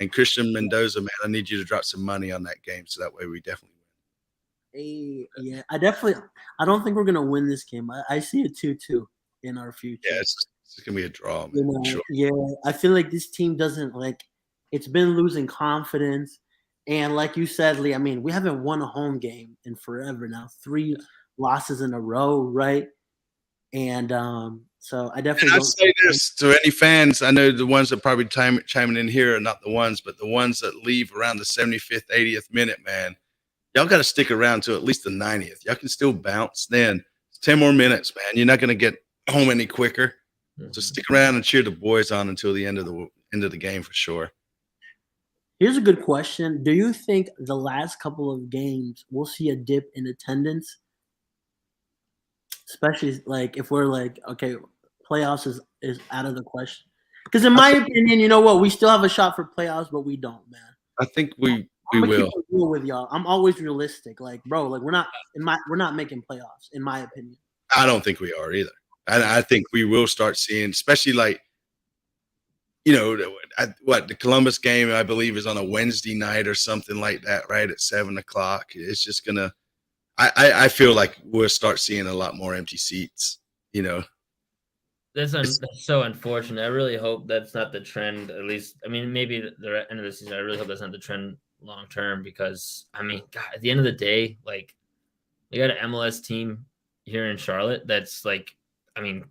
And Christian Mendoza, man, I need you to drop some money on that game, so that way we definitely win. Yeah, I don't think we're gonna win this game. I see a 2-2 in our future. Yeah, it's gonna be a draw, man. Sure. Yeah, I feel like this team doesn't it's been losing confidence. And like you said, Lee, I mean, we haven't won a home game in forever now. 3 losses in a row, right? And so I definitely don't say this to any fans. I know the ones that probably chiming in here are not the ones, but the ones that leave around the 75th, 80th minute, man, y'all got to stick around to at least the 90th. Y'all can still bounce. Then 10 more minutes, man. You're not going to get home any quicker. So stick around and cheer the boys on until the end of the game for sure. Here's a good question. Do you think the last couple of games we'll see a dip in attendance? Especially if we're okay, playoffs is out of the question. Because in my opinion, you know what? We still have a shot for playoffs, but we don't, man. I think we will. Keep it real with y'all. I'm always realistic. We're not making playoffs, in my opinion. I don't think we are either. I think we will start seeing, especially the Columbus game, I believe, is on a Wednesday night or something like that, right? At 7:00. It's just gonna. I feel like we'll start seeing a lot more empty seats. That's so unfortunate. I really hope that's not the trend. At least, I mean, maybe the end of the season. I really hope that's not the trend long term, because I mean, God, at the end of the day, we got an MLS team here in Charlotte that's I mean.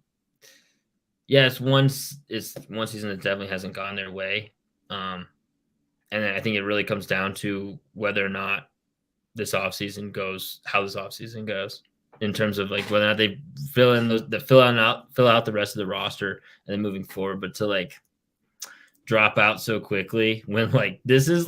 Yes, one season that definitely hasn't gone their way. And then I think it really comes down to whether or not how this offseason goes in terms of whether or not they fill out the rest of the roster and then moving forward. But to drop out so quickly when this is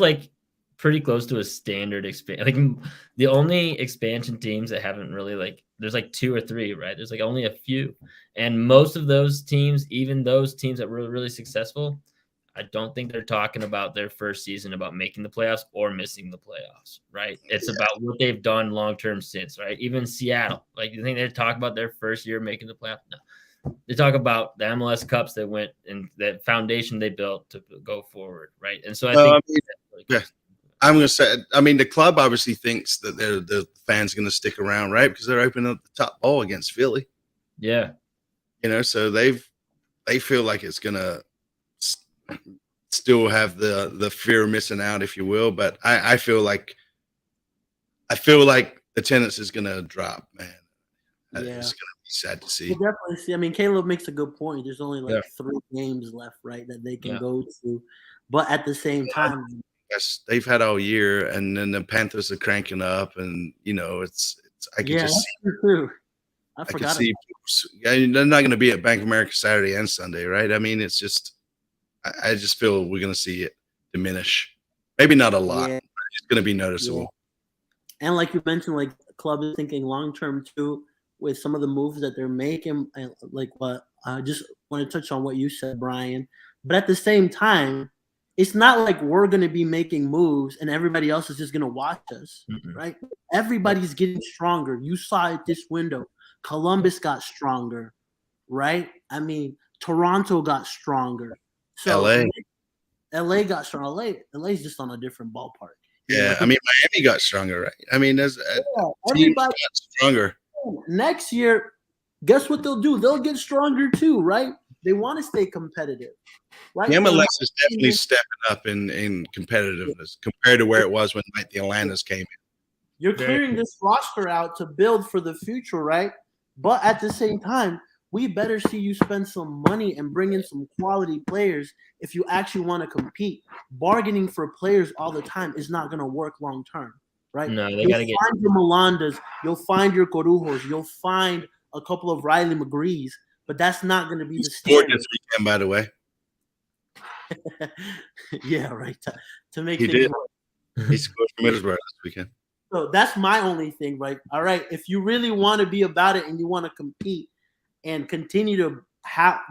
pretty close to a standard expansion. The only expansion teams that haven't really there's 2 or 3, right? There's only a few. And most of those teams, even those teams that were really successful, I don't think they're talking about their first season about making the playoffs or missing the playoffs, right? It's about what they've done long-term since, right? Even Seattle, you think they talk about their first year making the playoffs? No. They talk about the MLS Cups that went and that foundation they built to go forward, right? And so I think I'm going to say, I mean, the club obviously thinks that the fans are going to stick around, right? Because they're opening up the top bowl against Philly. Yeah. So they feel like it's going to still have the fear of missing out, if you will. But I feel like attendance is going to drop, man. Yeah. It's going to be sad to see. We'll definitely see. I mean, Caleb makes a good point. There's only 3 games left, right, that they can go to. But at the same time, yes, they've had all year, and then the Panthers are cranking up, and it's I can just see. True. I can forgot. see they're not going to be at Bank of America Saturday and Sunday, right? I mean, it's just I just feel we're going to see it diminish. Maybe not a lot. Yeah. But it's going to be noticeable. Yeah. And like you mentioned, like the club is thinking long term too with some of the moves that they're making. And like what I just want to touch on what you said, Brian. But at the same time, it's not like we're going to be making moves and everybody else is just going to watch us, right? Everybody's getting stronger. You saw it this window. Columbus got stronger, right? I mean, Toronto got stronger. So LA got stronger. LA's just on a different ballpark. Yeah, I mean, Miami got stronger, right? I mean, there's everybody got stronger. Next year, guess what they'll do? They'll get stronger too, right? They want to stay competitive, right? The MLS is definitely stepping up in competitiveness compared to where it was when like the Atlantas came in. You're clearing this roster out to build for the future, right? But at the same time, we better see you spend some money and bring in some quality players if you actually want to compete. Bargaining for players all the time is not going to work long term, right? No, they got to get. Find your Molandas, you'll find your Corujos, you'll find a couple of Riley McGrees, but that's not going to be the standard. This weekend, by the way. Yeah, right. To make he things did. Work. He scored for Middlesbrough this weekend. So that's my only thing, right? All right, if you really want to be about it and you want to compete and continue to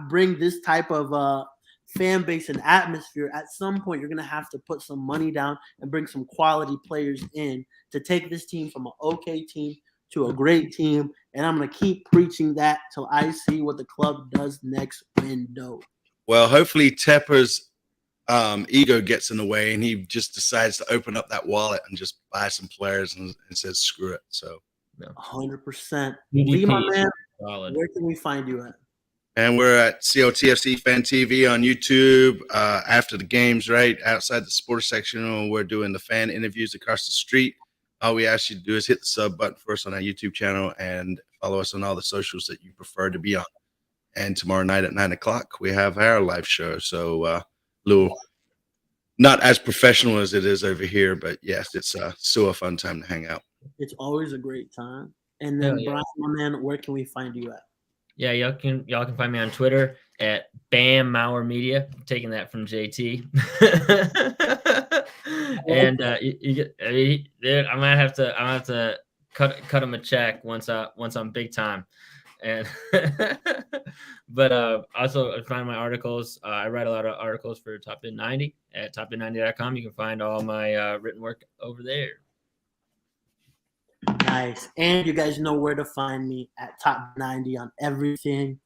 bring this type of fan base and atmosphere, at some point you're going to have to put some money down and bring some quality players in to take this team from an okay team to a great team. And I'm going to keep preaching that till I see what the club does next window. Well, hopefully Tepper's ego gets in the way and he just decides to open up that wallet and just buy some players and says screw it. So 100%. Lee, my man, where can we find you at? And we're at COTFC Fan TV on YouTube after the games, right outside the sports section. We're doing the fan interviews across the street. All we ask you to do is hit the sub button for us on our YouTube channel and follow us on all the socials that you prefer to be on. And tomorrow night at 9:00, we have our live show. So, little, not as professional as it is over here, but yes, it's still a fun time to hang out. It's always a great time. And then, Brian, my man, where can we find you at? Yeah, y'all can find me on Twitter at Bam Mauer Media. I'm taking that from JT. And I might have to cut him a check once I'm big time. And but also find my articles. I write a lot of articles for Top Bin 90 at topbin90.com. You can find all my written work over there. Nice. And you guys know where to find me at Top 90 on everything.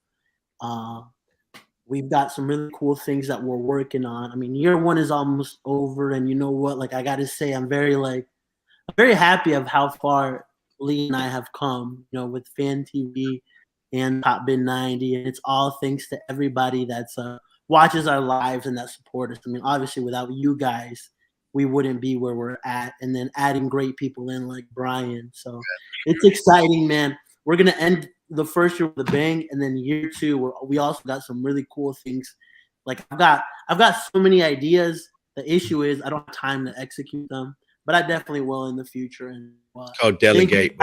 We've got some really cool things that we're working on. I mean, year one is almost over, and you know what? Like, I got to say, I'm very happy of how far Lee and I have come, you know, with Fan TV and Top Bin 90. And it's all thanks to everybody that's watches our lives and that support us. I mean, obviously, without you guys, we wouldn't be where we're at. And then adding great people in like Brian. So it's exciting, man. We're going to end the first year with a bang. And then year two, we also got some really cool things. Like I've got so many ideas. The issue is I don't have time to execute them, but I definitely will in the future. And called delegate.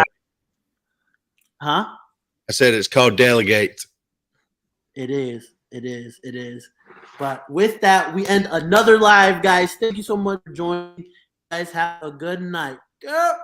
Huh? I said it's called delegate. It is. But with that, we end another live, guys. Thank you so much for joining. You guys have a good night. Go.